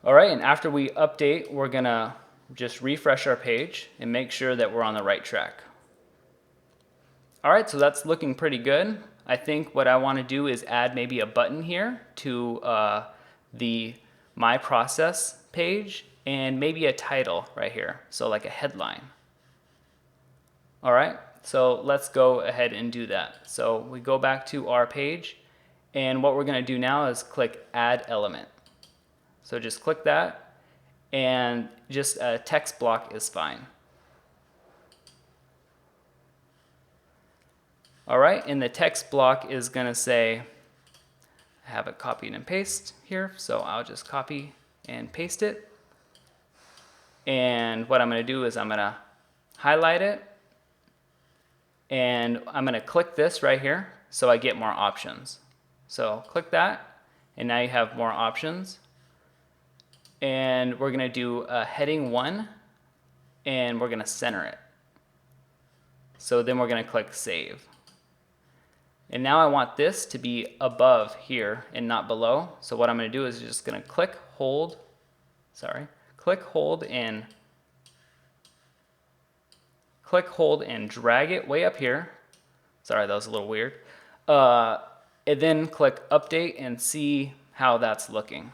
All right, and after we update, we're gonna just refresh our page and make sure that we're on the right track. All right, so that's looking pretty good. I think what I wanna do is add maybe a button here to the My Process page, and maybe a title right here, so like a headline. All right, so let's go ahead and do that. So we go back to our page, and what we're gonna do now is click Add Element. So just click that, and just a text block is fine. All right, and the text block is gonna say, I have it copied and paste here, so I'll just copy and paste it. And what I'm going to do is I'm going to highlight it, and I'm going to click this right here so I get more options. So click that, and now you have more options. And we're gonna do a heading 1, and we're gonna center it. So then we're gonna click save. And now I want this to be above here and not below. So what I'm gonna do is just gonna click, hold, and drag it way up here. Sorry, that was a little weird. And then click update and see how that's looking.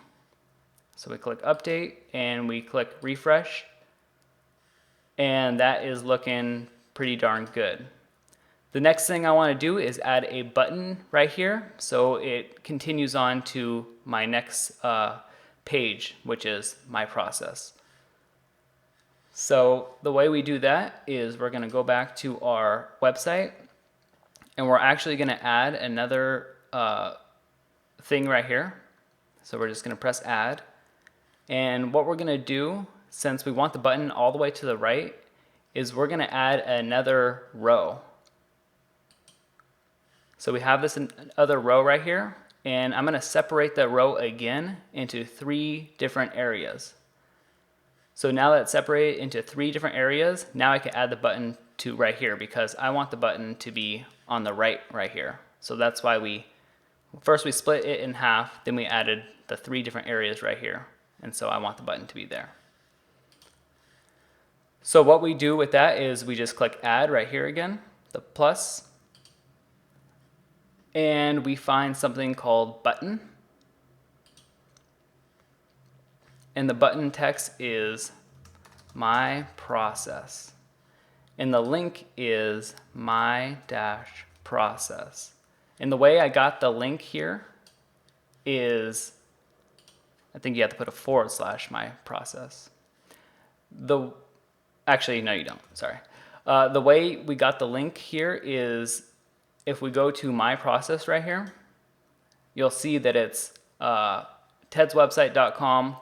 So we click update and we click refresh, and that is looking pretty darn good. The next thing I want to do is add a button right here so it continues on to my next page, which is my process. So the way we do that is we're going to go back to our website, and we're actually going to add another thing right here. So we're just going to press add. And what we're going to do, since we want the button all the way to the right, is we're going to add another row. So we have this other row right here, and I'm going to separate the row again into 3 different areas. So now that it's separated into 3 different areas, now I can add the button to right here because I want the button to be on the right here. So that's why first we split it in half, then we added the 3 different areas right here. And so I want the button to be there. So what we do with that is we just click add right here again, the plus, and we find something called button. And the button text is my process. And the link is my-process. And the way I got the link here is, I think you have to put a / my process. Actually, no, you don't, sorry. The way we got the link here is if we go to my process right here, you'll see that it's tedswebsite.com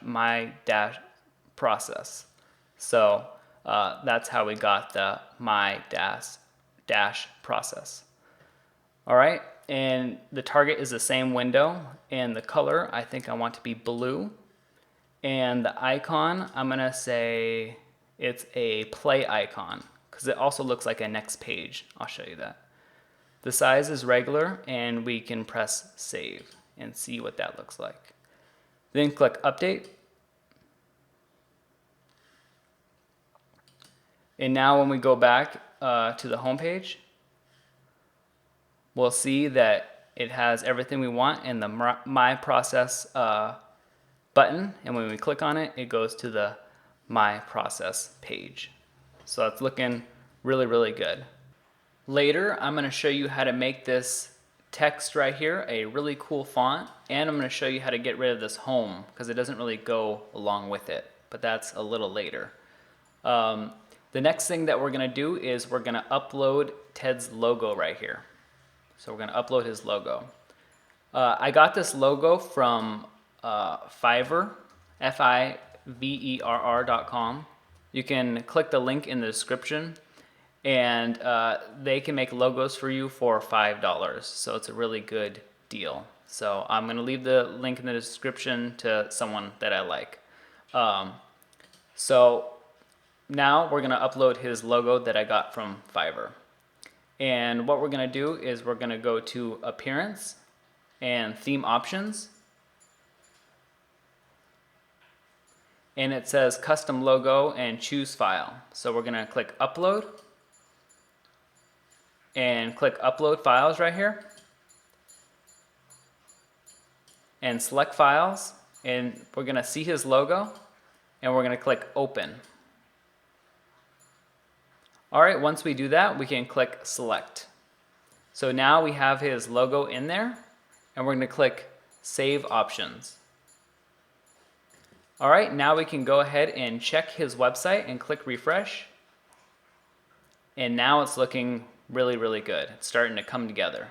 / my-process. So that's how we got the my-process. All right, and the target is the same window, and the color I think I want to be blue. And the icon, I'm gonna say it's a play icon because it also looks like a next page. I'll show you that. The size is regular, and we can press save and see what that looks like. Then click update. And now when we go back to the home page, we'll see that it has everything we want in the My Process button. And when we click on it, it goes to the My Process page. So it's looking really, really good. Later, I'm going to show you how to make this text right here a really cool font, and I'm going to show you how to get rid of this home because it doesn't really go along with it, but that's a little later. The next thing that we're going to do is we're going to upload Ted's logo right here. So we're going to upload his logo. I got this logo from Fiverr, Fiverr.com. You can click the link in the description, and they can make logos for you for $5. So it's a really good deal. So I'm going to leave the link in the description to someone that I like. So now we're going to upload his logo that I got from Fiverr. And what we're going to do is we're going to go to Appearance and Theme Options. And it says Custom Logo and Choose File. So we're going to click Upload. And click Upload Files right here. And select Files. And we're going to see his logo. And we're going to click Open. Alright, once we do that, we can click Select. So now we have his logo in there, and we're going to click Save Options. Alright, now we can go ahead and check his website and click Refresh. And now it's looking really, really good. It's starting to come together.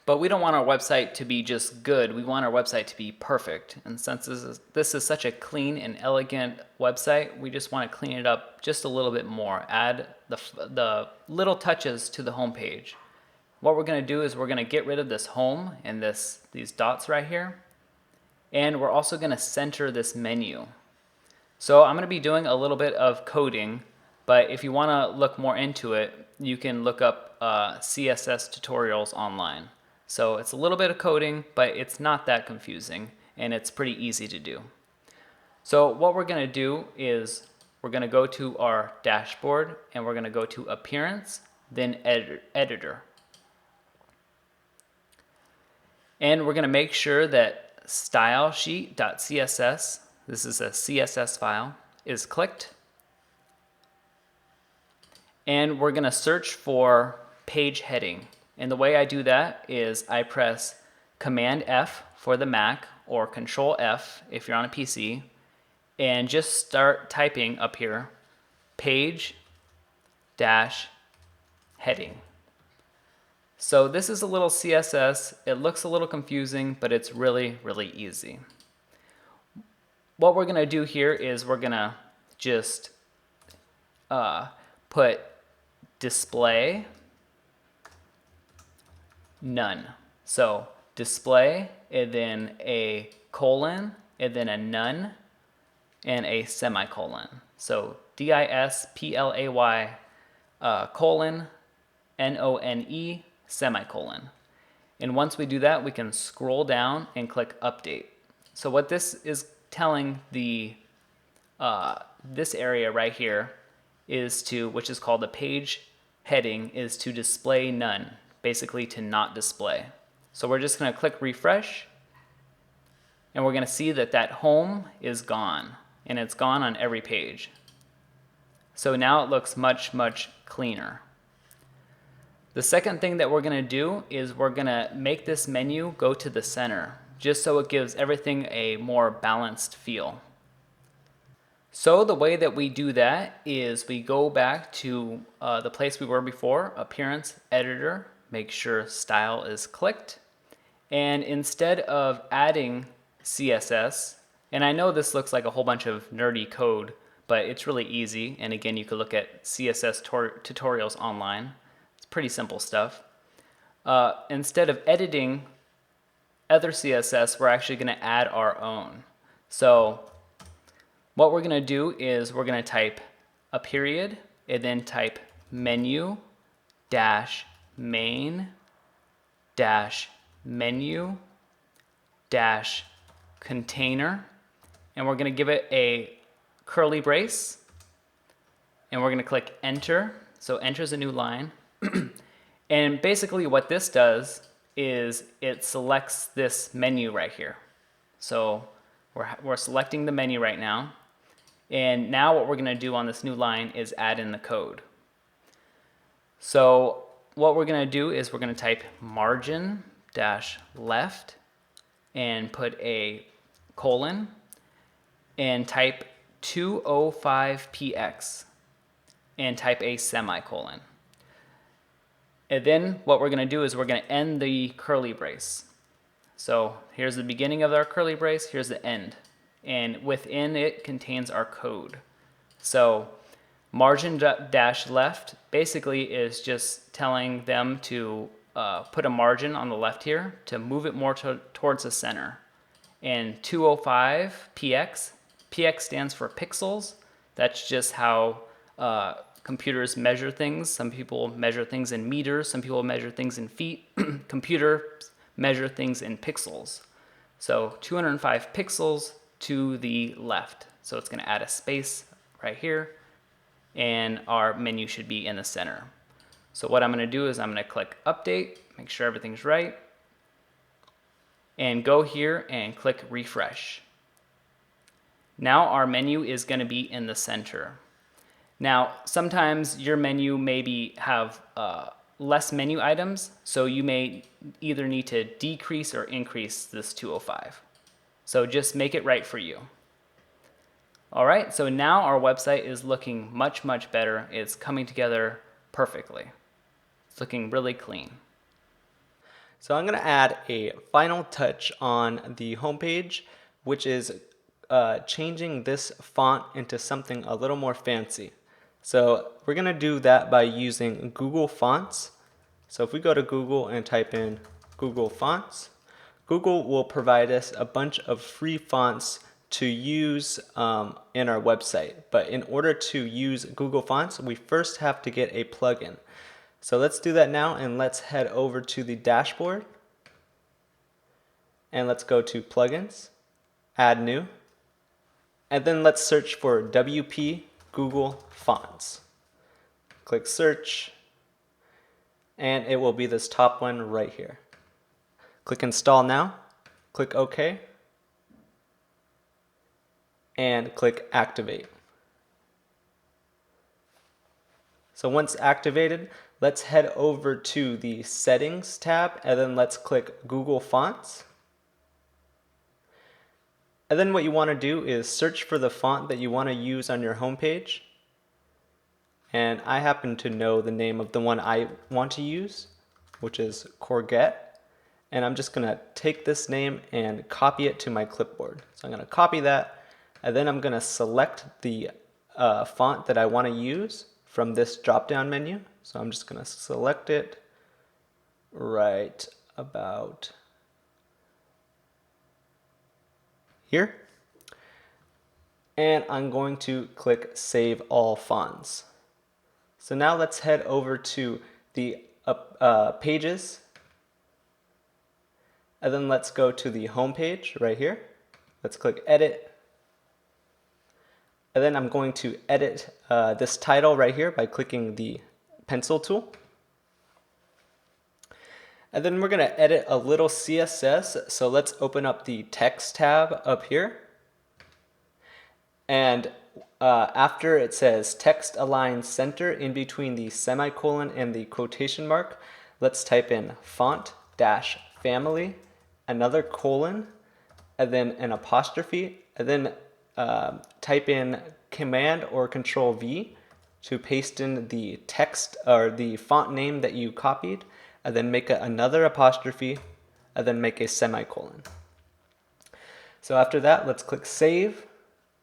But we don't want our website to be just good, we want our website to be perfect. And since this is such a clean and elegant website, we just want to clean it up just a little bit more. Add the little touches to the homepage. what we're going to do is we're going to get rid of this home and these dots right here. And we're also going to center this menu. So I'm going to be doing a little bit of coding, but if you want to look more into it, you can look up CSS tutorials online. So it's a little bit of coding, but it's not that confusing, and it's pretty easy to do. So what we're going to do is we're going to go to our dashboard, and we're going to go to Appearance, then Editor. And we're going to make sure that stylesheet.css, this is a CSS file, is clicked. And we're going to search for page heading. And the way I do that is I press Command F for the Mac or Control F if you're on a PC, and just start typing up here, page dash heading. So this is a little CSS. It looks a little confusing, but it's really, really easy. What we're going to do here is we're going to just put display none. So display, and then a colon, and then a none, and a semicolon. So DISPLAY colon NONE semicolon. And once we do that, we can scroll down and click update. So what this is telling the this area right here is to, which is called the page heading, is to display none, basically to not display. So we're just going to click refresh, and we're going to see that that home is gone, and it's gone on every page. So now it looks much, much cleaner. The second thing that we're going to do is we're going to make this menu go to the center, just so it gives everything a more balanced feel. So the way that we do that is we go back to the place we were before, Appearance, Editor, make sure Style is clicked, and instead of adding CSS, and I know this looks like a whole bunch of nerdy code, but it's really easy, and again, you could look at CSS tutorials online. Pretty simple stuff. Instead of editing other CSS, we're actually going to add our own. So what we're going to do is we're going to type a period, and then type menu dash main dash menu dash container, and we're going to give it a curly brace, and we're going to click enter. So enter is a new line. And basically what this does is it selects this menu right here. So we're selecting the menu right now. And now what we're going to do on this new line is add in the code. So what we're going to do is we're going to type margin dash left and put a colon and type 205px and type a semicolon. And then what we're going to do is we're going to end the curly brace. So here's the beginning of our curly brace, here's the end. And within it contains our code. So margin dash left basically is just telling them to put a margin on the left here to move it more towards the center. And 205px, px stands for pixels. That's just how computers measure things. Some people measure things in meters, some people measure things in feet. Computers measure things in pixels. So 205 pixels to the left. So it's going to add a space right here, and our menu should be in the center. So what I'm going to do is I'm going to click update, make sure everything's right, and go here and click refresh. Now our menu is going to be in the center. Now, sometimes your menu maybe have less menu items, so you may either need to decrease or increase this 205. So just make it right for you. All right, so now our website is looking much, much better. It's coming together perfectly. It's looking really clean.
So I'm going to add a final touch on the homepage, which is changing this font into something a little more fancy. So we're going to do that by using Google Fonts. So if we go to Google and type in Google Fonts, Google will provide us a bunch of free fonts to use in our website. But in order to use Google Fonts, we first have to get a plugin. So let's do that now, and let's head over to the dashboard. And let's go to Plugins, Add New, and then let's search for WP Google Fonts. Click Search, and it will be this top one right here. Click Install Now, click OK, and click Activate. So once activated, let's head over to the Settings tab, and then let's click Google Fonts. And then what you want to do is search for the font that you want to use on your homepage. And I happen to know the name of the one I want to use, which is Courgette. And I'm just going to take this name and copy it to my clipboard. So I'm going to copy that, and then I'm going to select the font that I want to use from this drop-down menu. So I'm just going to select it right about here. And I'm going to click Save All Fonts. So now let's head over to the Pages, and then let's go to the home page right here. Let's click Edit, and then I'm going to edit this title right here by clicking the pencil tool. And then we're going to edit a little CSS, so let's open up the Text tab up here. And after it says Text Align Center in between the semicolon and the quotation mark, let's type in font-family, another colon, and then an apostrophe, and then type in Command or Control V to paste in the text or the font name that you copied, and then make another apostrophe, and then make a semicolon. So after that, let's click Save.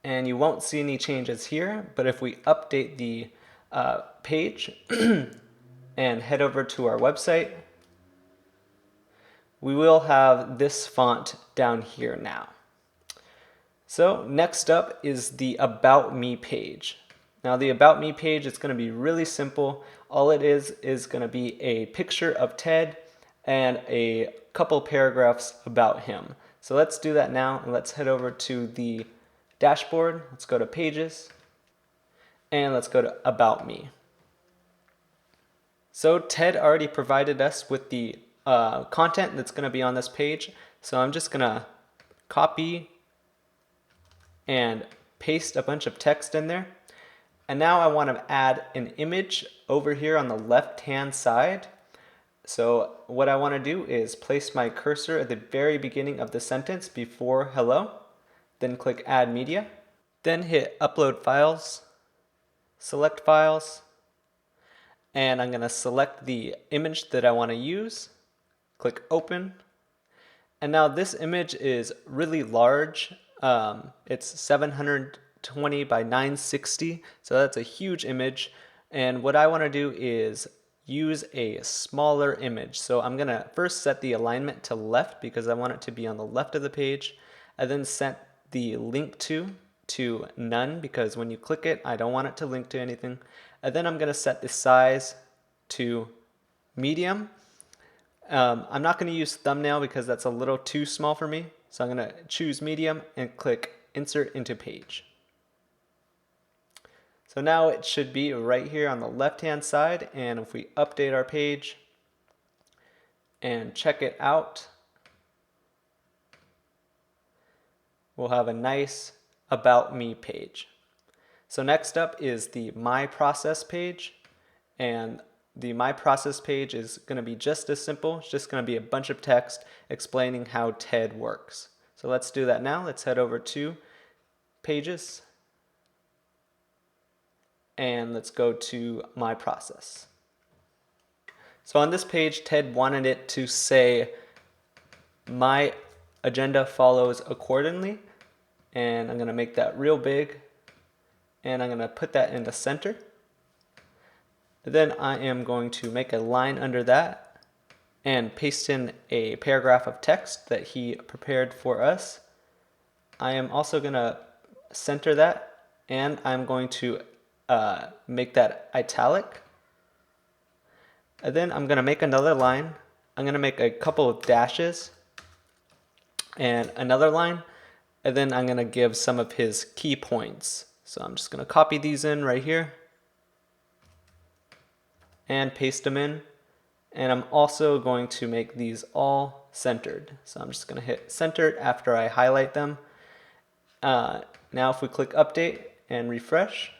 And you won't see any changes here, but if we update the page and head over to our website, we will have this font down here now. So next up is the About Me page. Now the About Me page is going to be really simple. All it is going to be a picture of Ted and a couple paragraphs about him. So let's do that now, and let's head over to the dashboard. Let's go to Pages, and let's go to About Me. So Ted already provided us with the content that's going to be on this page. So I'm just going to copy and paste a bunch of text in there. And now I want to add an image over here on the left-hand side. So what I want to do is place my cursor at the very beginning of the sentence before hello. Then click Add Media, then hit Upload Files, select Files, and I'm going to select the image that I want to use, click Open, and now this image is really large. It's 720 by 960, so that's a huge image, and what I want to do is use a smaller image. So I'm going to first set the alignment to left because I want it to be on the left of the page, and then set the link to none because when you click it, I don't want it to link to anything. And then I'm going to set the size to medium. I'm not going to use thumbnail because that's a little too small for me. So I'm going to choose medium and click Insert into Page. So now it should be right here on the left-hand side. And if we update our page and check it out, we'll have a nice About Me page. So next up is the My Process page, and the My Process page is going to be just as simple. It's just going to be a bunch of text explaining how TED works. So let's do that now. Let's head over to Pages, and let's go to My Process. So on this page, TED wanted it to say my agenda follows accordingly, and I'm going to make that real big, and I'm going to put that in the center. Then I am going to make a line under that and paste in a paragraph of text that he prepared for us. I am also going to center that, and I'm going to make that italic. And then I'm going to make another line. I'm going to make a couple of dashes and another line, and then I'm going to give some of his key points. So I'm just going to copy these in right here and paste them in. And I'm also going to make these all centered. So I'm just going to hit center after I highlight them. Now if we click update and refresh,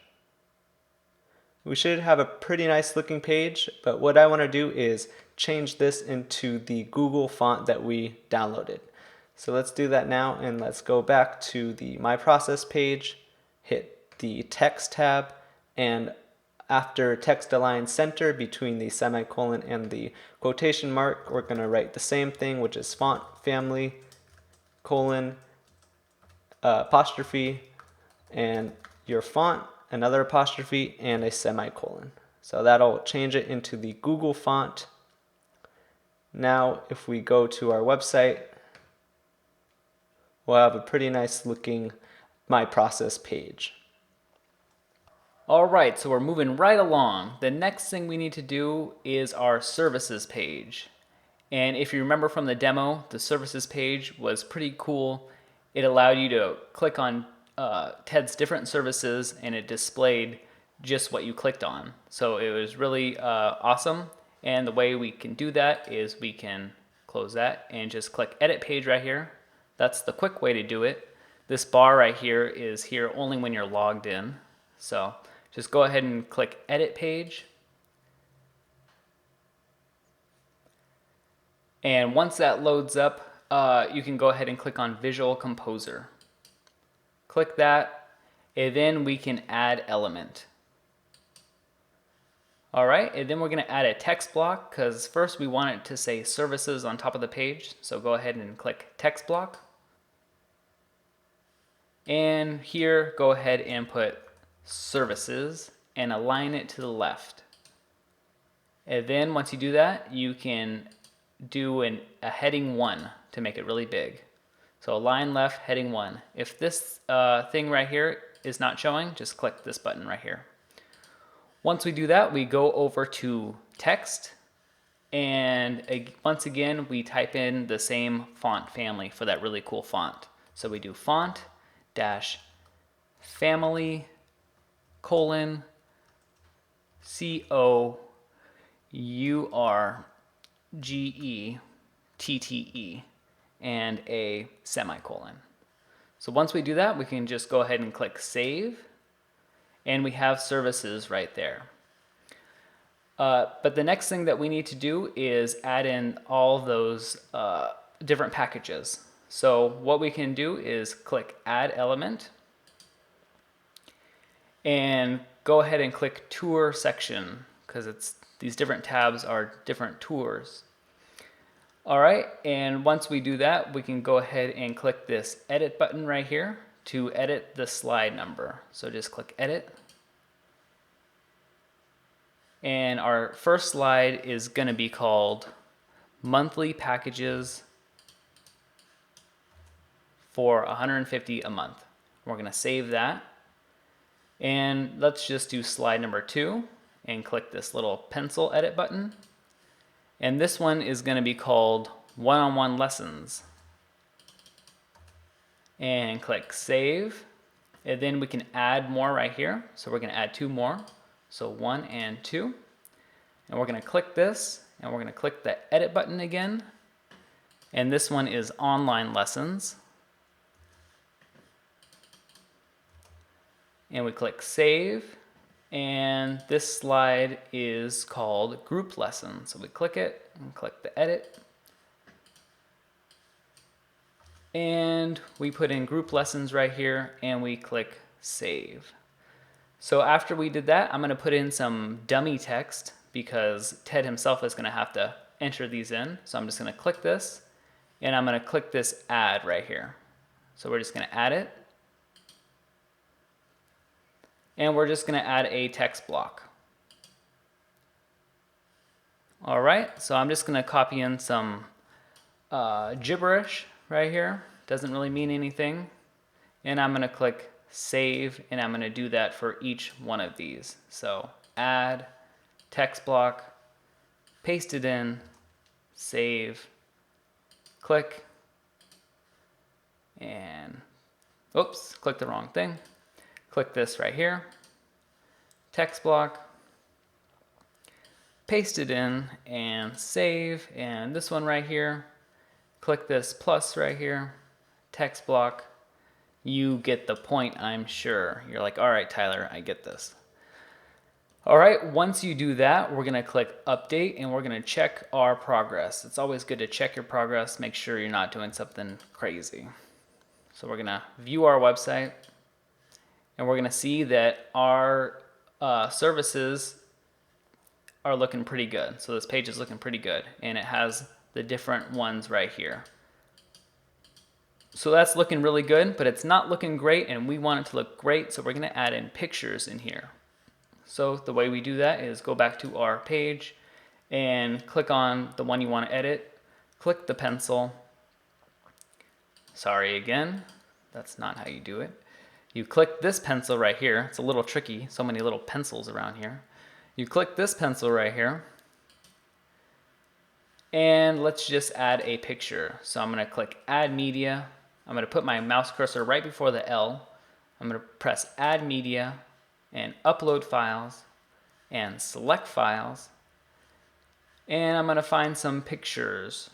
we should have a pretty nice looking page, but what I want to do is change this into the Google font that we downloaded. So let's do that now, and let's go back to the My Process page, hit the Text tab, and after text align center between the semicolon and the quotation mark, we're going to write the same thing, which is font family, colon, apostrophe, and your font, another apostrophe, and a semicolon. So that'll change it into the Google font. Now, if we go to our website, we'll have a pretty nice looking My Process page.
All right, so we're moving right along. The next thing we need to do is our services page. And if you remember from the demo, the services page was pretty cool. It allowed you to click on Ted's different services, and it displayed just what you clicked on. So it was really awesome. And the way we can do that is we can close that and just click edit page right here. That's the quick way to do it. This bar right here is here only when you're logged in. So just go ahead and click edit page. And once that loads up, you can go ahead and click on Visual Composer. Click that, and then we can add element. All right, and then we're going to add a text block, because first we want it to say services on top of the page. So go ahead and click text block. And here, go ahead and put services and align it to the left. And then once you do that, you can do a heading 1 to make it really big. So align left, heading 1. If this thing right here is not showing, just click this button right here. Once we do that, we go over to text, and once again, we type in the same font family for that really cool font. So we do font dash family colon COURGETTE and a semicolon. So once we do that, we can just go ahead and click save, and we have services right there. But the next thing that we need to do is add in all those different packages. So what we can do is click add element and go ahead and click tour section, because these different tabs are different tours. All right, and once we do that, we can go ahead and click this edit button right here to edit the slide number. So just click edit. And our first slide is going to be called monthly packages for $150 a month. We're going to save that. And let's just do slide number 2 and click this little pencil edit button. And this one is going to be called one-on-one lessons. And click save. And then we can add more right here. So we're going to add 2 more. So 1 and 2. And we're going to click this, and we're going to click the edit button again. And this one is online lessons. And we click save. And this slide is called group lessons. So we click it and click the edit. And we put in group lessons right here, and we click save. So after we did that, I'm going to put in some dummy text, because Ted himself is going to have to enter these in. So I'm just going to click this, and I'm going to click this add right here. So we're just going to add it. And we're just going to add a text block. All right, so I'm just gonna copy in some gibberish right here. Doesn't really mean anything. And I'm gonna click save, and I'm gonna do that for each one of these. So add, text block, paste it in, save, click, and oops, click the wrong thing. Click this right here, text block, paste it in and save, and this one right here, click this plus right here, text block. You get the point, I'm sure. You're like, all right, Tyler, I get this. All right, once you do that, we're gonna click update and we're gonna check our progress. It's always good to check your progress, make sure you're not doing something crazy. So we're gonna view our website and we're gonna see that our services are looking pretty good. So this page is looking pretty good and it has the different ones right here. So that's looking really good, but it's not looking great and we want it to look great, so we're gonna add in pictures in here. So the way we do that is go back to our page and click on the one you want to edit, click the pencil. Sorry again, that's not how you do it. You click this pencil right here. It's a little tricky, so many little pencils around here. You click this pencil right here, and let's just add a picture. So I'm going to click add media. I'm going to put my mouse cursor right before the L. I'm going to press add media and upload files and select files, and I'm going to find some pictures,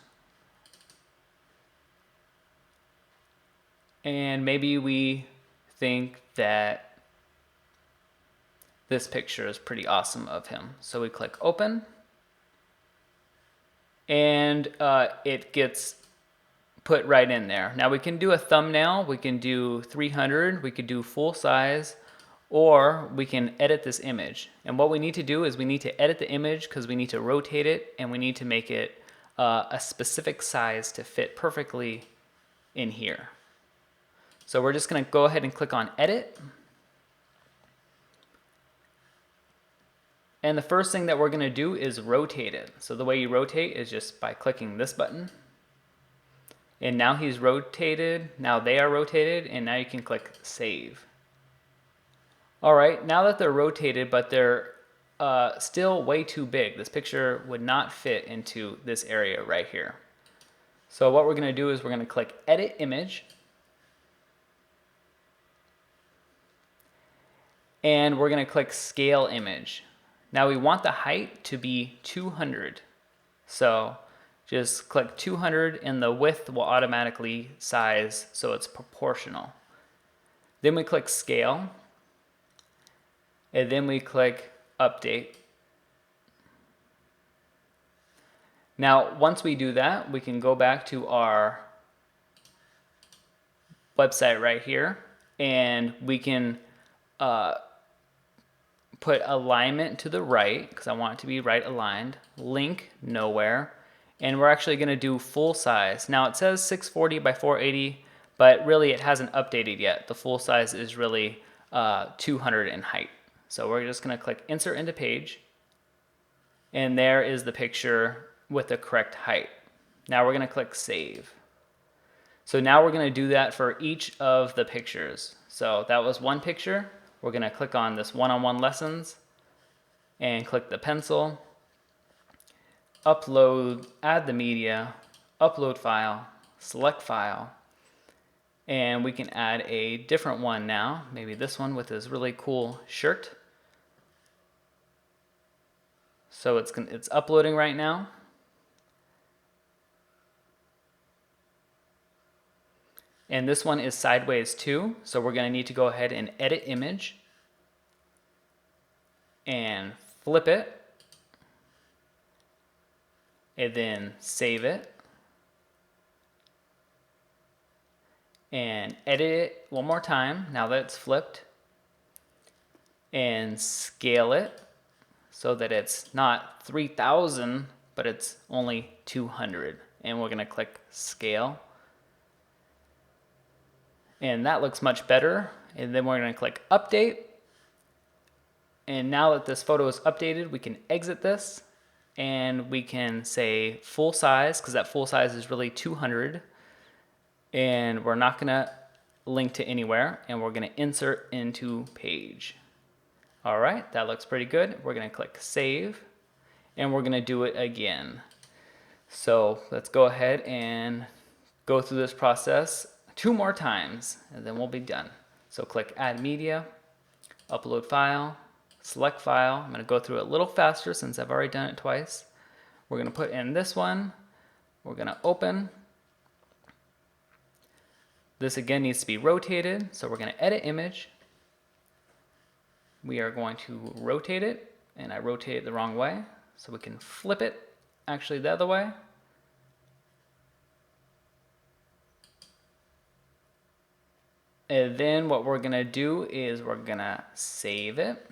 and maybe we think that this picture is pretty awesome of him, so we click open and it gets put right in there. Now we can do a thumbnail, we can do 300, we could do full size, or we can edit this image. And what we need to do is we need to edit the image because we need to rotate it and we need to make it a specific size to fit perfectly in here. So we're just going to go ahead and click on edit. And the first thing that we're going to do is rotate it. So the way you rotate is just by clicking this button. And now he's rotated, now they are rotated, and now you can click save. All right, now that they're rotated, but they're still way too big. This picture would not fit into this area right here. So what we're gonna do is we're gonna click edit image. And we're gonna click scale image. Now we want the height to be 200. So just click 200 and the width will automatically size so it's proportional. Then we click scale. And then we click update. Now, once we do that, we can go back to our website right here, and we can put alignment to the right, because I want it to be right aligned, link nowhere, and we're actually going to do full size. Now, it says 640 by 480, but really it hasn't updated yet. The full size is really 200 in height. So we're just going to click insert into page, and there is the picture with the correct height. Now we're going to click save. So now we're going to do that for each of the pictures. So that was one picture. We're going to click on this one-on-one lessons and click the pencil, upload, add the media, upload file, select file, and we can add a different one now, maybe this one with this really cool shirt. So it's uploading right now. And this one is sideways too, so we're going to need to go ahead and edit image and flip it, and then save it, and edit it one more time now that it's flipped, and scale it so that it's not 3000 but it's only 200, and we're going to click scale, and that looks much better. And then we're going to click update, and now that this photo is updated, we can exit this and we can say full size, because that full size is really 200, and we're not gonna link to anywhere, and we're gonna insert into page. All right, that looks pretty good. We're gonna click save, and we're gonna do it again. So let's go ahead and go through this process 2 more times, and then we'll be done. So click add media, upload file, select file. I'm gonna go through it a little faster since I've already done it twice. We're gonna put in this one, we're gonna open. This again needs to be rotated, so we're gonna edit image. We are going to rotate it, and I rotate it the wrong way, so we can flip it actually the other way. And then what we're gonna do is we're gonna save it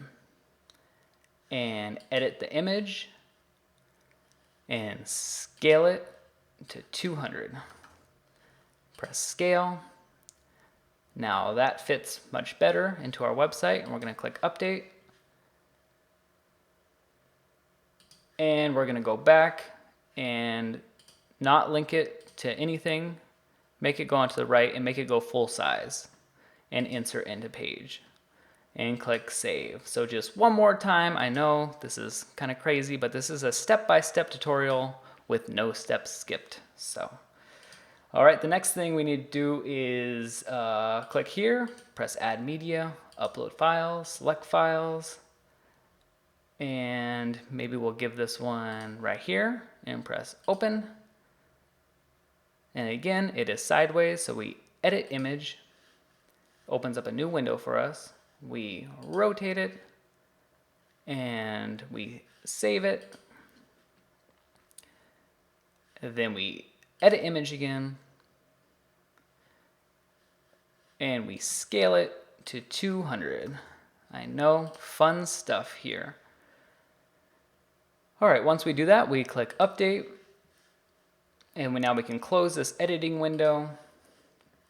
and edit the image and scale it to 200. Press scale. Now that fits much better into our website, and we're gonna click update. And we're gonna go back and not link it to anything, make it go onto the right and make it go full size, and insert into page, and click save. So just one more time. I know this is kind of crazy, but this is a step-by-step tutorial with no steps skipped. So, all right, the next thing we need to do is click here, press add media, upload files, select files, and maybe we'll give this one right here and press open. And again, it is sideways, so we edit image, opens up a new window for us. We rotate it and we save it. And then we edit image again and we scale it to 200. I know, fun stuff here. All right, once we do that, we click update, and now we can close this editing window,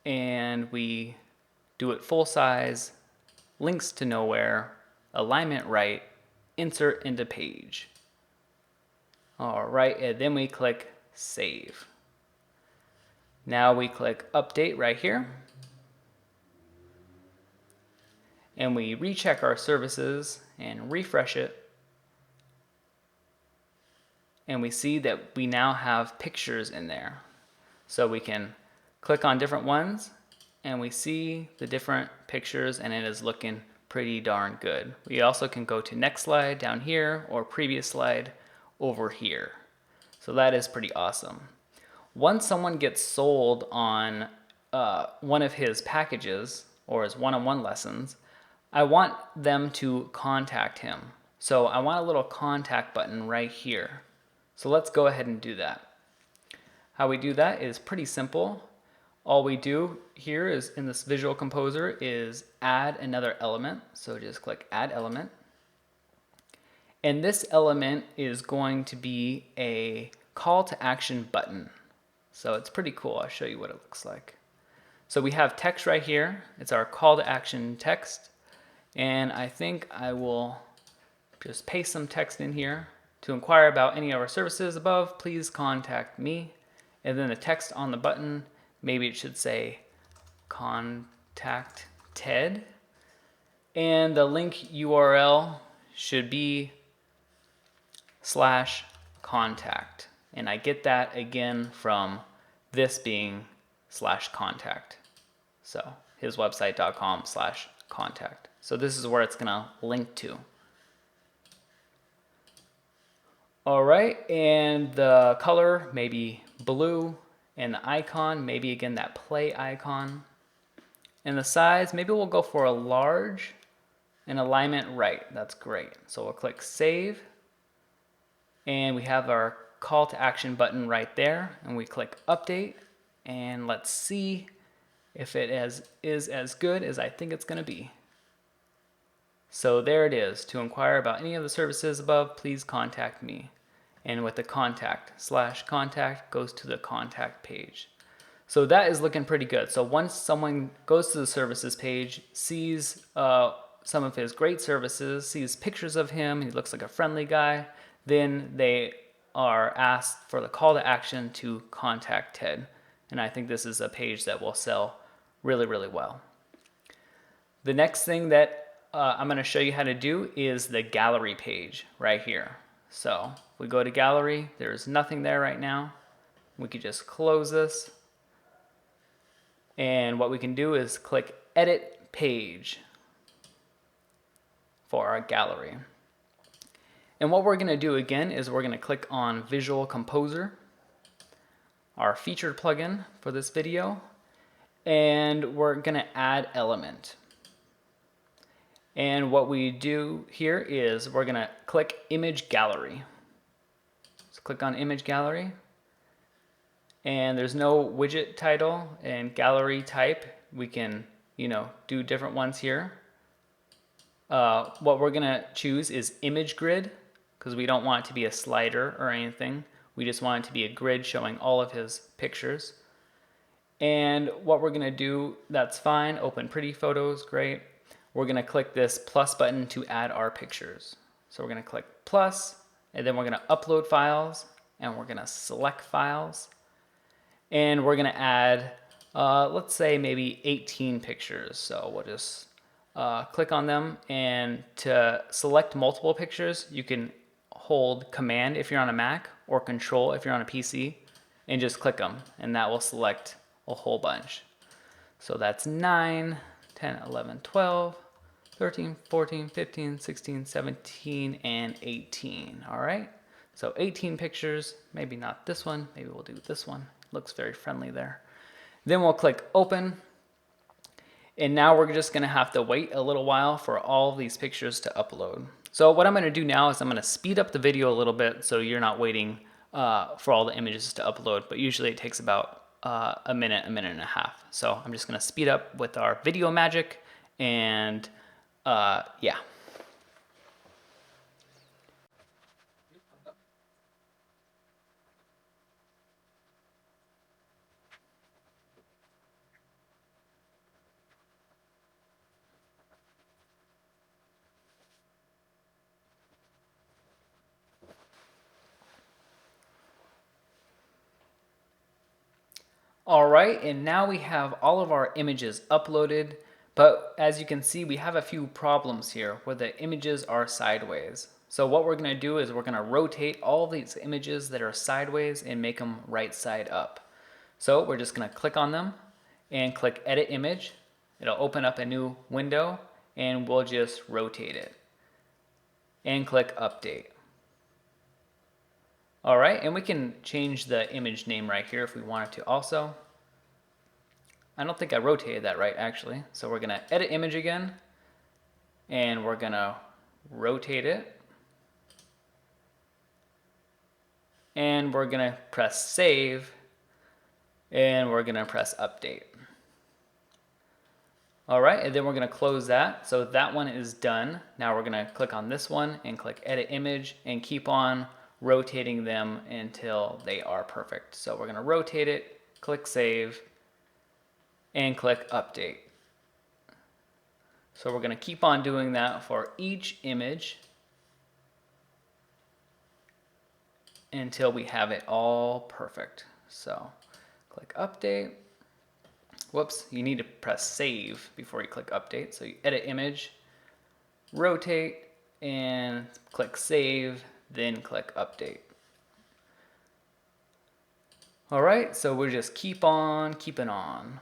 and we do it full size, links to nowhere, alignment right, insert into page. All right, and then we click save. Now we click update right here, and we recheck our services and refresh it. And we see that we now have pictures in there. So we can click on different ones and we see the different pictures, and it is looking pretty darn good. We also can go to next slide down here or previous slide over here. So that is pretty awesome. Once someone gets sold on one of his packages or his one-on-one lessons, I want them to contact him. So I want a little contact button right here. So let's go ahead and do that. How we do that is pretty simple. All we do here is in this Visual Composer is add another element. So just click add element. And this element is going to be a call to action button. So it's pretty cool. I'll show you what it looks like. So we have text right here. It's our call to action text. And I think I will just paste some text in here. To inquire about any of our services above, please contact me. And then the text on the button, maybe it should say contact Ted. And the link URL should be /contact. And I get that again from this being /contact. So hiswebsite.com/contact. So this is where it's gonna link to. All right, and the color maybe blue, and the icon maybe again that play icon. And the size, maybe we'll go for a large, and alignment right. That's great. So we'll click save, and we have our call to action button right there, and we click update, and let's see if it is as good as I think it's gonna be. So there it is. To inquire about any of the services above, please contact me. And with the contact goes to the contact page. So that is looking pretty good. So once someone goes to the services page, sees some of his great services, sees pictures of him, he looks like a friendly guy, then they are asked for the call to action to contact Ted. And I think this is a page that will sell really, really well. The next thing that I'm going to show you how to do is the gallery page right here. So if we go to gallery, there's nothing there right now. We could just close this. And what we can do is click edit page for our gallery. And what we're going to do again is we're going to click on Visual Composer, our featured plugin for this video, and we're going to add element. And what we do here is we're going to click Image Gallery. So click on Image Gallery, and there's no widget title and gallery type. We can, do different ones here. What we're going to choose is Image Grid, because we don't want it to be a slider or anything. We just want it to be a grid showing all of his pictures. And what we're going to do, that's fine. Open Pretty Photos, great. We're going to click this plus button to add our pictures. So we're going to click plus, and then we're going to upload files, and we're going to select files. And we're going to add, let's say maybe 18 pictures. So we'll just click on them, and to select multiple pictures, you can hold Command if you're on a Mac or Control if you're on a PC, and just click them, and that will select a whole bunch. So that's 9, 10, 11, 12, 13, 14, 15, 16, 17, and 18. All right, so 18 pictures, maybe not this one, maybe we'll do this one. Looks very friendly there. Then we'll click open. And now we're just gonna have to wait a little while for all of these pictures to upload. So what I'm gonna do now is I'm gonna speed up the video a little bit so you're not waiting for all the images to upload, but usually it takes about a minute and a half. So I'm just gonna speed up with our video magic, and yeah. All right, and now we have all of our images uploaded, but as you can see, we have a few problems here where the images are sideways. So what we're gonna do is we're gonna rotate all of these images that are sideways and make them right side up. So we're just gonna click on them and click Edit Image. It'll open up a new window, and we'll just rotate it. And click Update. All right, and we can change the image name right here if we wanted to also. I don't think I rotated that right, actually. So we're gonna edit image again, and we're gonna rotate it. And we're gonna press save, and we're gonna press update. All right, and then we're gonna close that. So that one is done. Now we're gonna click on this one and click edit image and keep on rotating them until they are perfect. So we're gonna rotate it, click save, and click update. So we're gonna keep on doing that for each image until we have it all perfect. So click update. Whoops, you need to press save before you click update. So you edit image, rotate, and click save, then click update. All right, so we'll just keep on keeping on.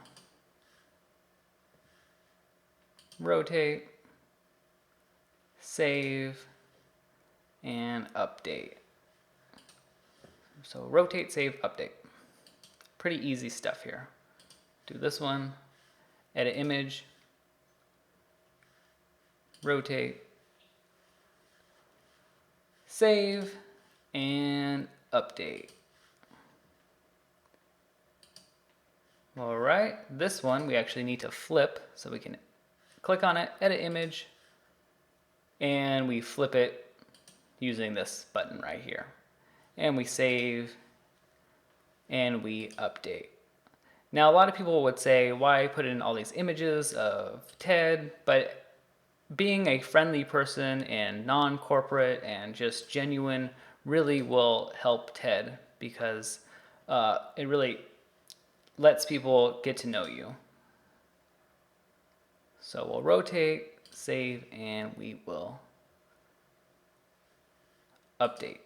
Rotate, save, and update. So rotate, save, update. Pretty easy stuff here. Do this one, edit image, rotate, save, and update. All right, this one we actually need to flip, so we can click on it, edit image, and we flip it using this button right here. And we save, and we update. Now, a lot of people would say, why put in all these images of Ted? But being a friendly person and non-corporate and just genuine really will help TED because it really lets people get to know you. So we'll rotate, save, and we will update.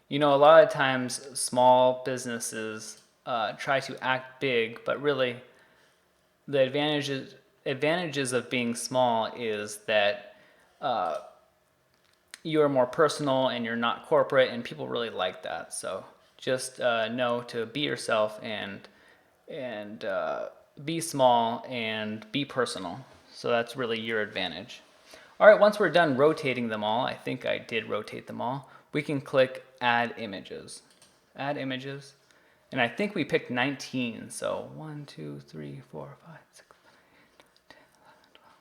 You know, a lot of times small businesses try to act big, but really the advantages of being small is that you are more personal and you're not corporate, and people really like that. So just know to be yourself and be small and be personal. So that's really your advantage. All right, once we're done rotating them all, I think I did rotate them all, we can click Add Images. Add Images. And I think we picked 19. So 1, 2, 3, 4, 5, 6, 7, 8, 10, 11, 12,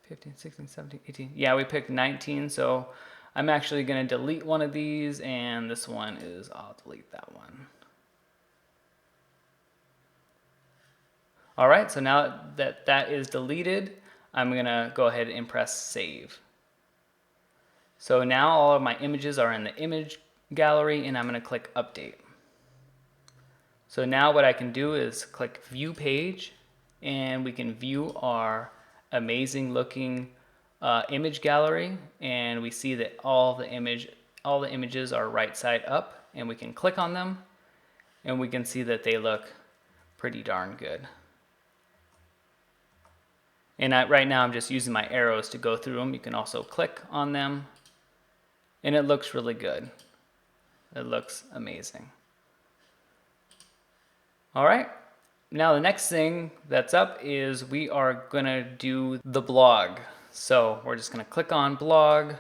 13, 14, 15, 16, 17, 18. Yeah, we picked 19. So I'm actually going to delete one of these, and this one is, I'll delete that one. All right, so now that that is deleted, I'm going to go ahead and press save. So now all of my images are in the image gallery, and I'm going to click update. So now what I can do is click view page, and we can view our amazing looking image gallery, and we see that all the images are right side up, and we can click on them and we can see that they look pretty darn good. And right now I'm just using my arrows to go through them. You can also click on them, and it looks really good. It looks amazing. All right, now the next thing that's up is we are gonna do the blog. So we're just gonna click on blog,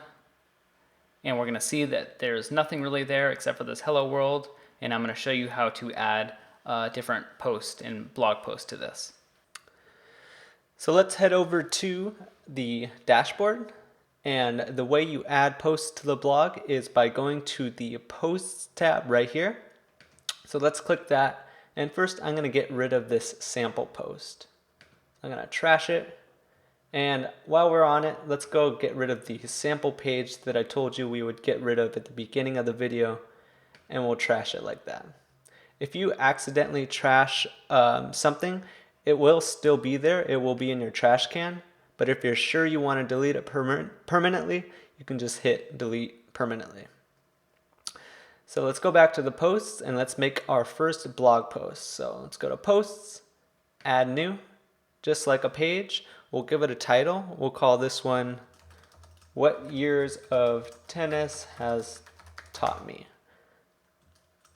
and we're gonna see that there's nothing really there except for this hello world, and I'm gonna show you how to add different posts and blog posts to this.
So let's head over to the dashboard, and the way you add posts to the blog is by going to the posts tab right here. So let's click that, and first I'm going to get rid of this sample post. I'm going to trash it, and while we're on it, let's go get rid of the sample page that I told you we would get rid of at the beginning of the video, and we'll trash it like that. If you accidentally trash something, it will still be there. It will be in your trash can. But if you're sure you want to delete it permanently, you can just hit delete permanently. So let's go back to the posts, and let's make our first blog post. So let's go to posts, add new, just like a page. We'll give it a title. We'll call this one, What Years of Tennis Has Taught Me.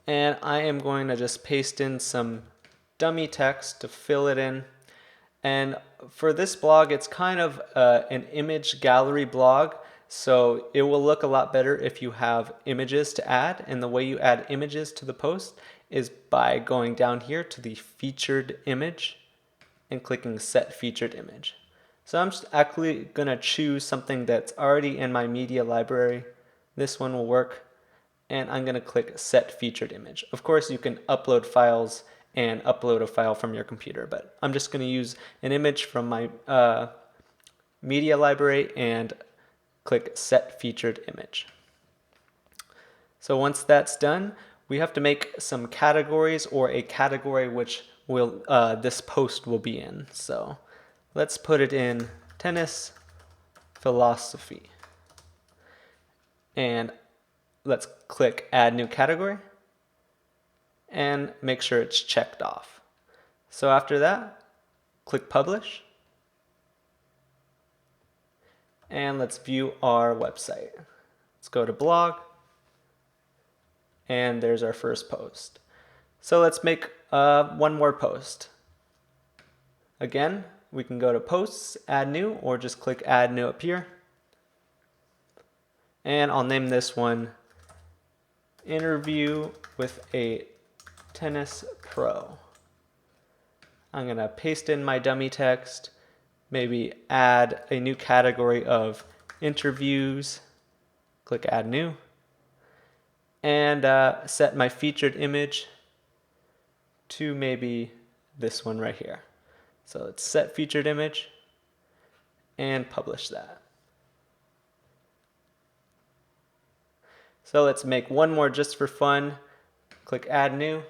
And I am going to just paste in some dummy text to fill it in. And for this blog, it's kind of an image gallery blog, so it will look a lot better if you have images to add. And the way you add images to the post is by going down here to the featured image and clicking set featured image. So I'm just actually going to choose something that's already in my media library. This one will work. And I'm going to click set featured image. Of course, you can upload files and upload a file from your computer, but I'm just going to use an image from my media library and click set featured image. So once that's done, we have to make some categories, or a category which will this post will be in. So let's put it in tennis philosophy, and let's click add new category and make sure it's checked off. So after that, click publish, and let's view our website. Let's go to blog, and there's our first post. So let's make one more post. Again, we can go to posts, add new, or just click add new up here. And I'll name this one interview with a tennis pro. I'm going to paste in my dummy text, maybe add a new category of interviews, click add new, and set my featured image to maybe this one right here. So let's set featured image and publish that. So let's make one more just for fun. Click add new.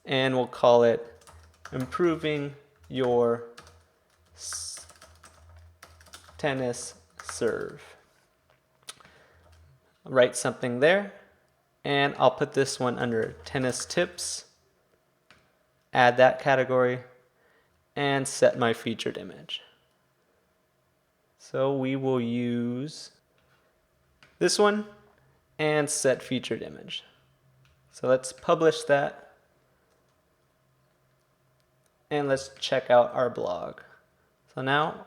And we'll call it improving your tennis serve. Write something there. And I'll put this one under tennis tips. Add that category. And set my featured image. So we will use this one and set featured image. So let's publish that. And let's check out our blog. So now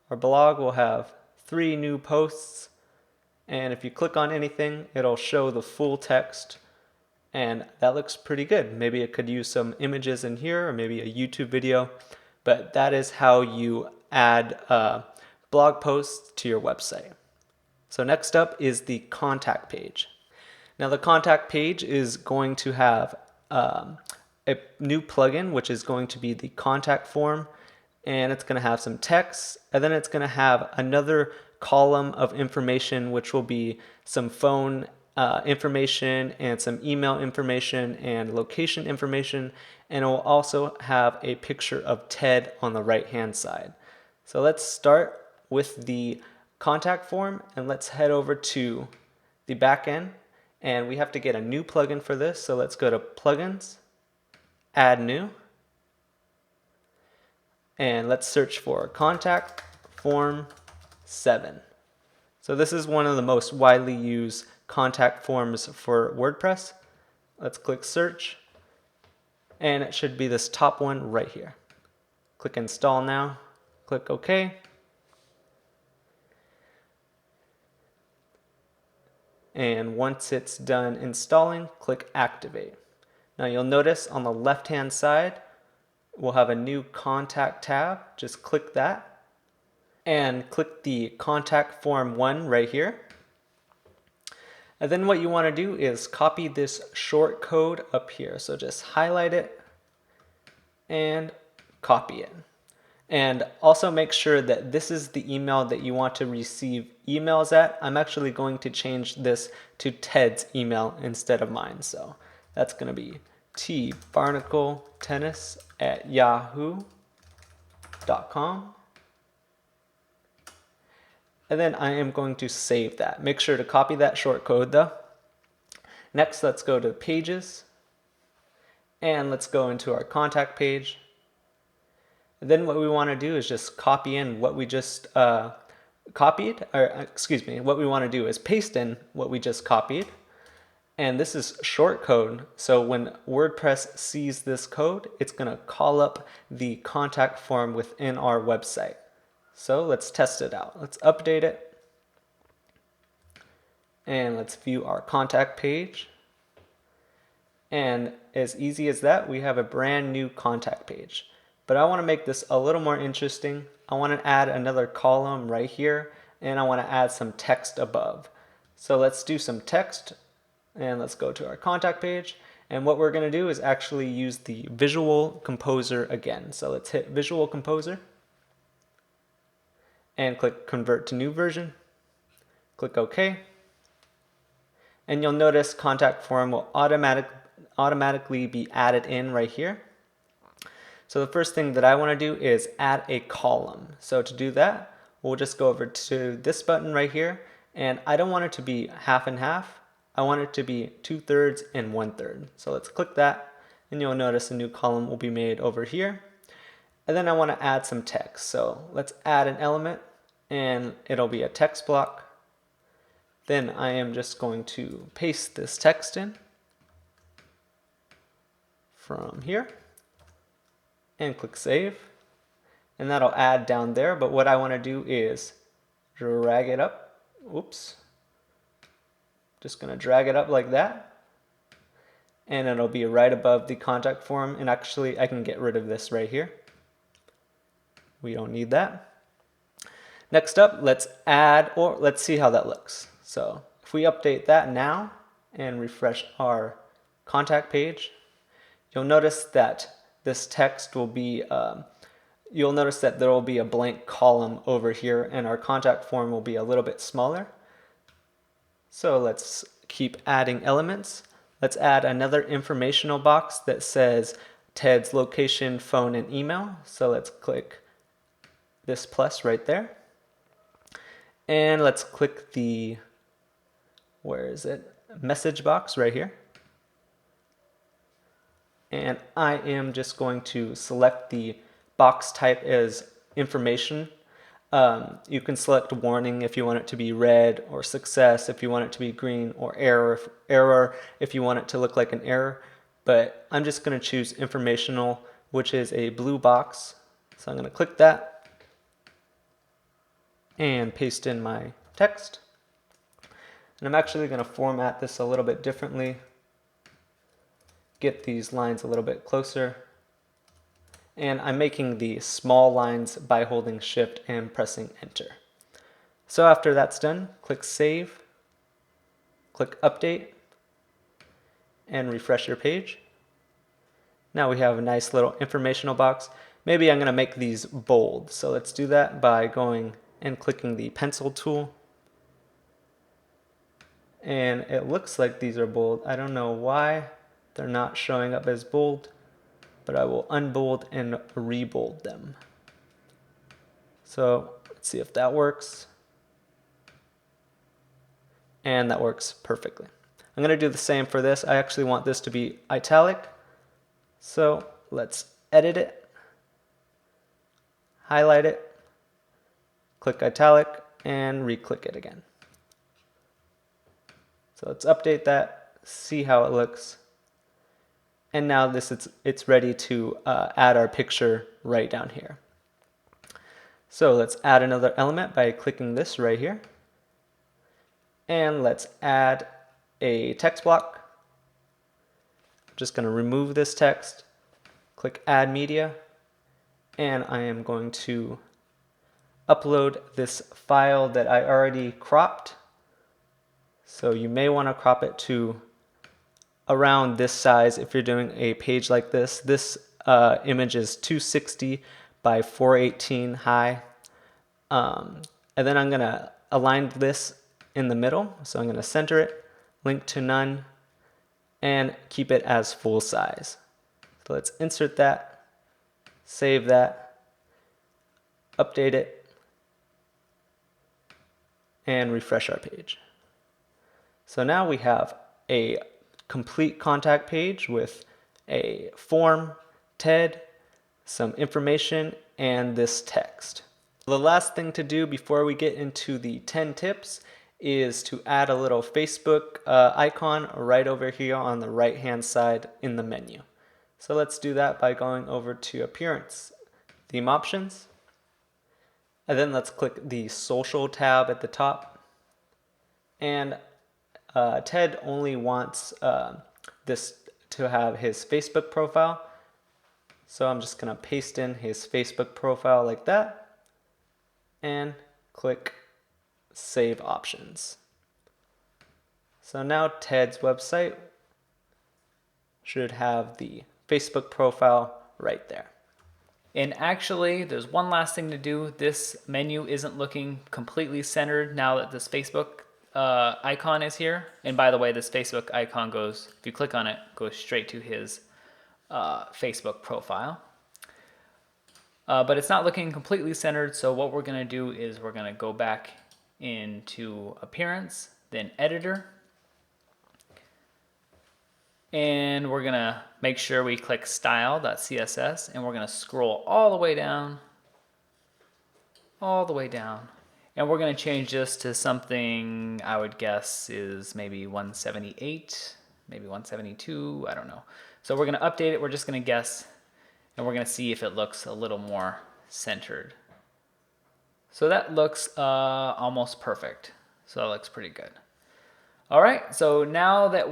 our blog will have 3 new posts. And if you click on anything, it'll show the full text. And that looks pretty good. Maybe it could use some images in here or maybe a YouTube video. But that is how you add blog posts to your website. So next up is the contact page. Now the contact page is going to have a new plugin, which is going to be the contact form, and it's going to have some text, and then it's going to have another column of information, which will be some phone information and some email information and location information, and it will also have a picture of Ted on the right hand side. So let's start with the contact form, and let's head over to the back end, and we have to get a new plugin for this. So let's go to plugins, add new, and let's search for contact form 7. So this is one of the most widely used contact forms for WordPress. Let's click search, and it should be this top one right here. Click install now, click OK. And once it's done installing, click activate. Now you'll notice on the left hand side we'll have a new contact tab. Just click that and click the contact form 1 right here. And then what you want to do is copy this short code up here. So just highlight it and copy it. And also make sure that this is the email that you want to receive emails at. I'm actually going to change this to Ted's email instead of mine. So that's going to be tbarnacletennis@yahoo.com. And then I am going to save that. Make sure to copy that short code though. Next, let's go to pages. And let's go into our contact page. Then what we want to do is just copy in what we just copied, or excuse me, what we want to do is paste in what we just copied. And this is short code, so when WordPress sees this code, it's going to call up the contact form within our website. So let's test it out. Let's update it. And let's view our contact page. And as easy as that, we have a brand new contact page. But I want to make this a little more interesting. I want to add another column right here, and I want to add some text above. So let's do some text, and let's go to our contact page. And what we're going to do is actually use the Visual Composer again. So let's hit Visual Composer and click Convert to New Version. Click OK. And you'll notice contact form will automatically be added in right here. So the first thing that I want to do is add a column. So to do that, we'll just go over to this button right here, and I don't want it to be half and half. I want it to be 2/3 and 1/3. So let's click that, and you'll notice a new column will be made over here. And then I want to add some text. So let's add an element, and it'll be a text block. Then I am just going to paste this text in from here. And click save, and that'll add down there. But what I want to do is drag it up. Oops. Just going to drag it up like that, and it'll be right above the contact form. And actually I can get rid of this right here. We don't need that. Next up, let's add, or let's see how that looks. So if we update that now and refresh our contact page, you'll notice that this text will be, you'll notice that there will be a blank column over here, and our contact form will be a little bit smaller. So let's keep adding elements. Let's add another informational box that says Ted's location, phone, and email. So let's click this plus right there. And let's click the, where is it? Message box right here. And I am just going to select the box type as information. You can select warning if you want it to be red, or success if you want it to be green, or error if you want it to look like an error. But I'm just going to choose informational, which is a blue box. So I'm going to click that and paste in my text. And I'm actually going to format this a little bit differently. Get these lines a little bit closer. And I'm making the small lines by holding shift and pressing enter. So after that's done, click save, click update, and refresh your page. Now we have a nice little informational box. Maybe I'm going to make these bold. So let's do that by going and clicking the pencil tool. And it looks like these are bold. I don't know why they're not showing up as bold, but I will unbold and rebold them. So let's see if that works. And that works perfectly. I'm going to do the same for this. I actually want this to be italic. So let's edit it, highlight it, click italic, and re-click it again. So let's update that, see how it looks. And now it's ready to add our picture right down here. So let's add another element by clicking this right here. And let's add a text block. I'm just going to remove this text, click add media, and I am going to upload this file that I already cropped. So you may want to crop it to around this size if you're doing a page like this. This image is 260 by 418 high. And then I'm going to align this in the middle. So I'm going to center it, link to none, and keep it as full size. So let's insert that, save that, update it, and refresh our page. So now we have a complete contact page with a form, Ted, some information, and this text. The last thing to do before we get into the 10 tips is to add a little Facebook icon right over here on the right hand side in the menu. So let's do that by going over to Appearance, Theme Options, and then let's click the Social tab at the top. And Ted only wants this to have his Facebook profile. So I'm just going to paste in his Facebook profile like that and click Save Options. So now Ted's website should have the Facebook profile right there.
And actually, there's one last thing to do. This menu isn't looking completely centered now that this Facebook icon is here. And by the way, this Facebook icon goes, if you click on it, goes straight to his Facebook profile. But it's not looking completely centered, so what we're going to do is we're going to go back into Appearance, then Editor, and we're going to make sure we click Style.css, and we're going to scroll all the way down, and we're going to change this to something I would guess is maybe 178, maybe 172, I don't know. So we're going to update it, we're just going to guess, and we're going to see if it looks a little more centered. So that looks almost perfect. So that looks pretty good. All right, so now that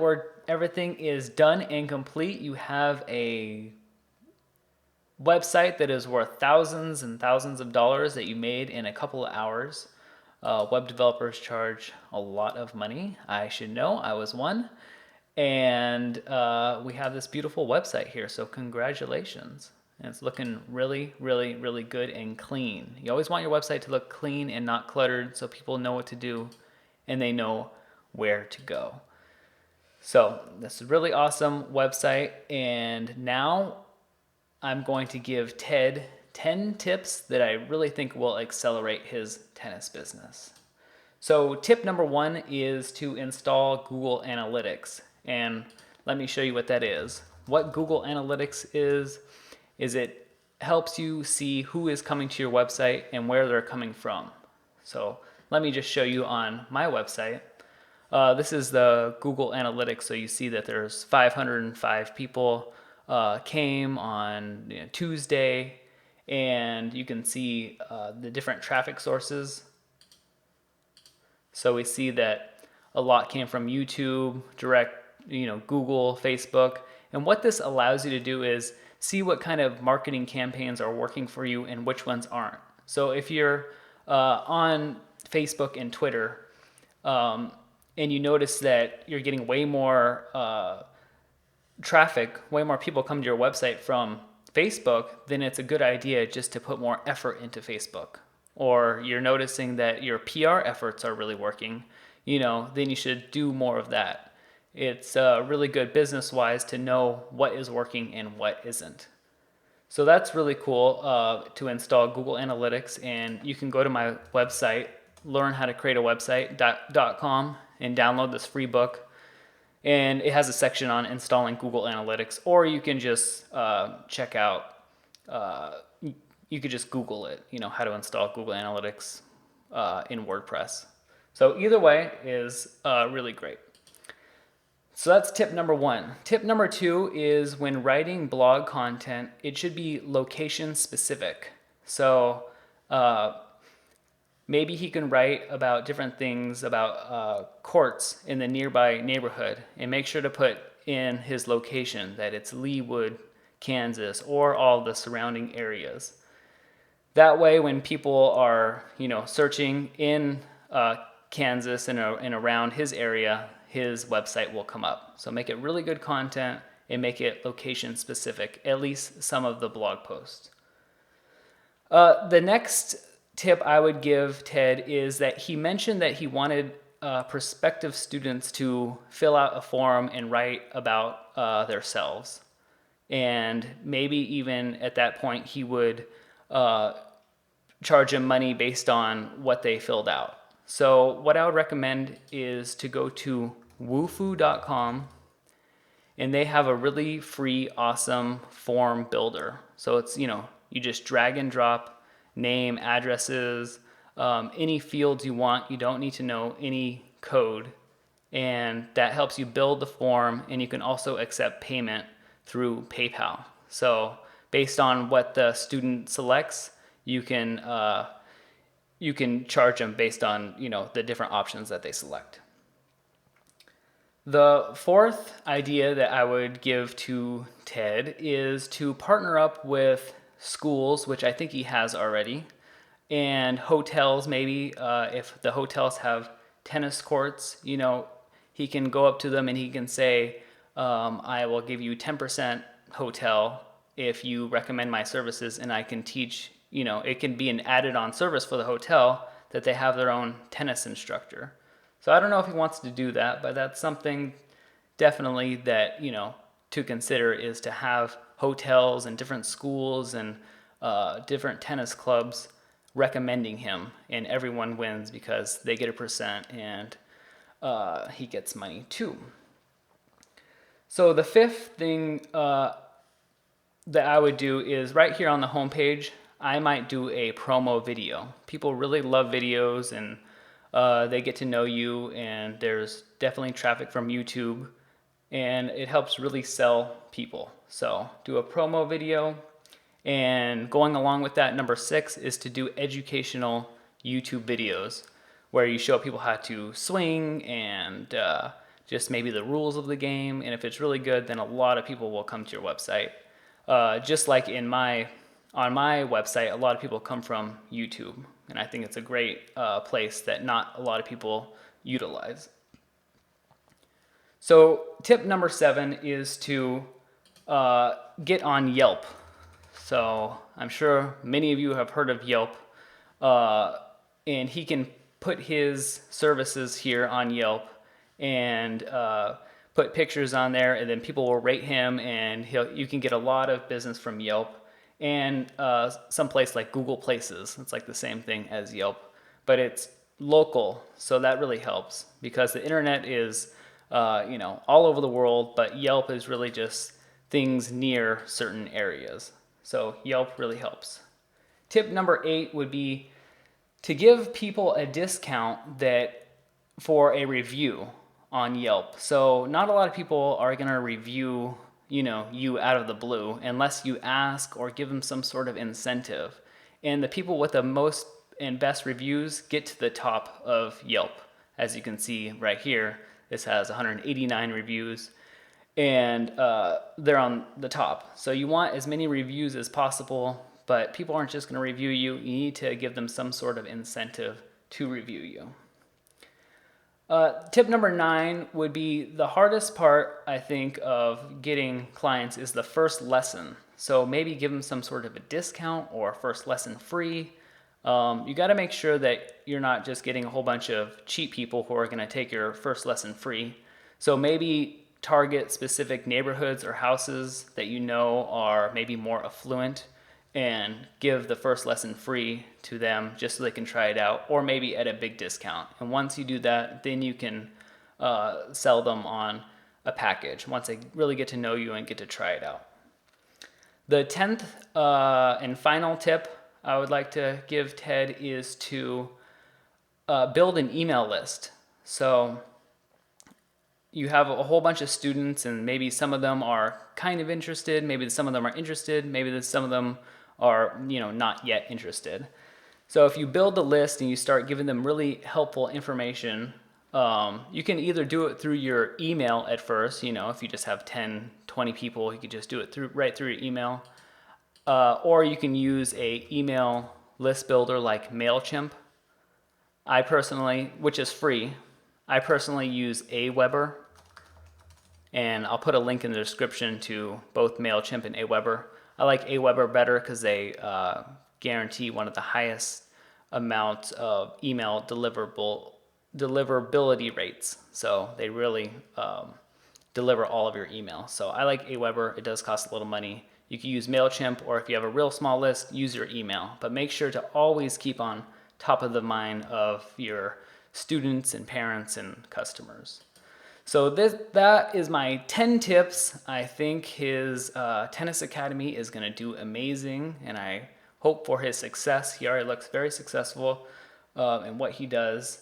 everything is done and complete, you have a website that is worth thousands and thousands of dollars that you made in a couple of hours. Web developers charge a lot of money. I should know, I was one. And we have this beautiful website here, so congratulations. And it's looking really, really, really good and clean. You always want your website to look clean and not cluttered so people know what to do and they know where to go. So this is a really awesome website. And now I'm going to give Ted 10 tips that I really think will accelerate his tennis business. So tip number 1 is to install Google Analytics. And let me show you what that is. What Google Analytics is it helps you see who is coming to your website and where they're coming from. So let me just show you on my website. This is the Google Analytics, so you see that there's 505 people came on Tuesday, and you can see the different traffic sources. So we see that a lot came from YouTube, direct, Google, Facebook. And what this allows you to do is see what kind of marketing campaigns are working for you and which ones aren't. So if you're on Facebook and Twitter, and you notice that you're getting way more traffic, way more people come to your website from Facebook, then it's a good idea just to put more effort into Facebook. Or you're noticing that your PR efforts are really working, then you should do more of that. It's really good business-wise to know what is working and what isn't. So that's really cool to install Google Analytics, and you can go to my website, learnhowtocreateawebsite.com, and download this free book. And it has a section on installing Google Analytics, or you can just check out, you could just Google it, how to install Google Analytics in WordPress. So either way is really great. So that's tip number 1. Tip number 2 is when writing blog content, it should be location specific. So maybe he can write about different things about courts in the nearby neighborhood, and make sure to put in his location that it's Leawood, Kansas, or all the surrounding areas. That way, when people are, searching in Kansas and around his area, his website will come up. So make it really good content and make it location specific, at least some of the blog posts. The next tip I would give Ted is that he mentioned that he wanted prospective students to fill out a form and write about themselves. And maybe even at that point he would charge them money based on what they filled out. So what I would recommend is to go to woofu.com, and they have a really free, awesome form builder. So it's, you just drag and drop name, addresses, any fields you want. You don't need to know any code, and that helps you build the form, and you can also accept payment through PayPal. So based on what the student selects, you can charge them based on the different options that they select. The fourth idea that I would give to Ted is to partner up with schools, which I think he has already, and hotels maybe. If the hotels have tennis courts, he can go up to them and he can say, I will give you 10% hotel if you recommend my services, and I can teach, it can be an added on service for the hotel that they have their own tennis instructor. So I don't know if he wants to do that, but that's something definitely that, to consider, is to have hotels and different schools and different tennis clubs recommending him, and everyone wins because they get a percent and he gets money too. So the fifth thing that I would do is right here on the homepage, I might do a promo video. People really love videos, and they get to know you, and there's definitely traffic from YouTube, and it helps really sell people. So do a promo video, and going along with that, number 6 is to do educational YouTube videos where you show people how to swing and just maybe the rules of the game. And if it's really good, then a lot of people will come to your website. Just like on my website, a lot of people come from YouTube, and I think it's a great place that not a lot of people utilize. So tip number 7 is to get on Yelp. So I'm sure many of you have heard of Yelp, and he can put his services here on Yelp, and put pictures on there, and then people will rate him, and you can get a lot of business from Yelp and some place like Google Places. It's like the same thing as Yelp, but it's local, so that really helps because the internet is all over the world, but Yelp is really just things near certain areas. So Yelp really helps. Tip number 8 would be to give people a discount that for a review on Yelp. So not a lot of people are going to review, you out of the blue unless you ask or give them some sort of incentive. And the people with the most and best reviews get to the top of Yelp. As you can see right here, this has 189 reviews, and they're on the top. So you want as many reviews as possible, but people aren't just going to review you. You need to give them some sort of incentive to review you. Tip number 9 would be the hardest part, I think, of getting clients is the first lesson. So maybe give them some sort of a discount or first lesson free. You got to make sure that you're not just getting a whole bunch of cheap people who are going to take your first lesson free. So maybe target specific neighborhoods or houses that you know are maybe more affluent and give the first lesson free to them just so they can try it out, or maybe at a big discount. And once you do that, then you can sell them on a package once they really get to know you and get to try it out. The 10th and final tip I would like to give Ted is to build an email list. So you have a whole bunch of students, and maybe some of them are kind of interested, maybe some of them are interested, maybe some of them are not yet interested. So if you build a list and you start giving them really helpful information, you can either do it through your email at first. If you just have 10, 20 people, you could just do it right through your email. Or you can use a email list builder like MailChimp. I personally, which is free, I personally use Aweber, and I'll put a link in the description to both MailChimp and Aweber. I like Aweber better because they guarantee one of the highest amounts of email deliverability rates. So they really deliver all of your email. So I like Aweber. It does cost a little money. You can use MailChimp, or if you have a real small list, use your email. But make sure to always keep on top of the mind of your students and parents and customers. So that is my 10 tips. I think his tennis academy is going to do amazing, and I hope for his success. He already looks very successful in what he does.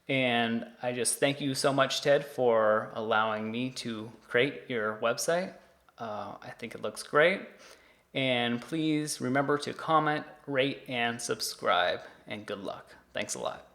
And I just thank you so much, Ted, for allowing me to create your website. I think it looks great. And please remember to comment, rate, and subscribe. And good luck. Thanks a lot.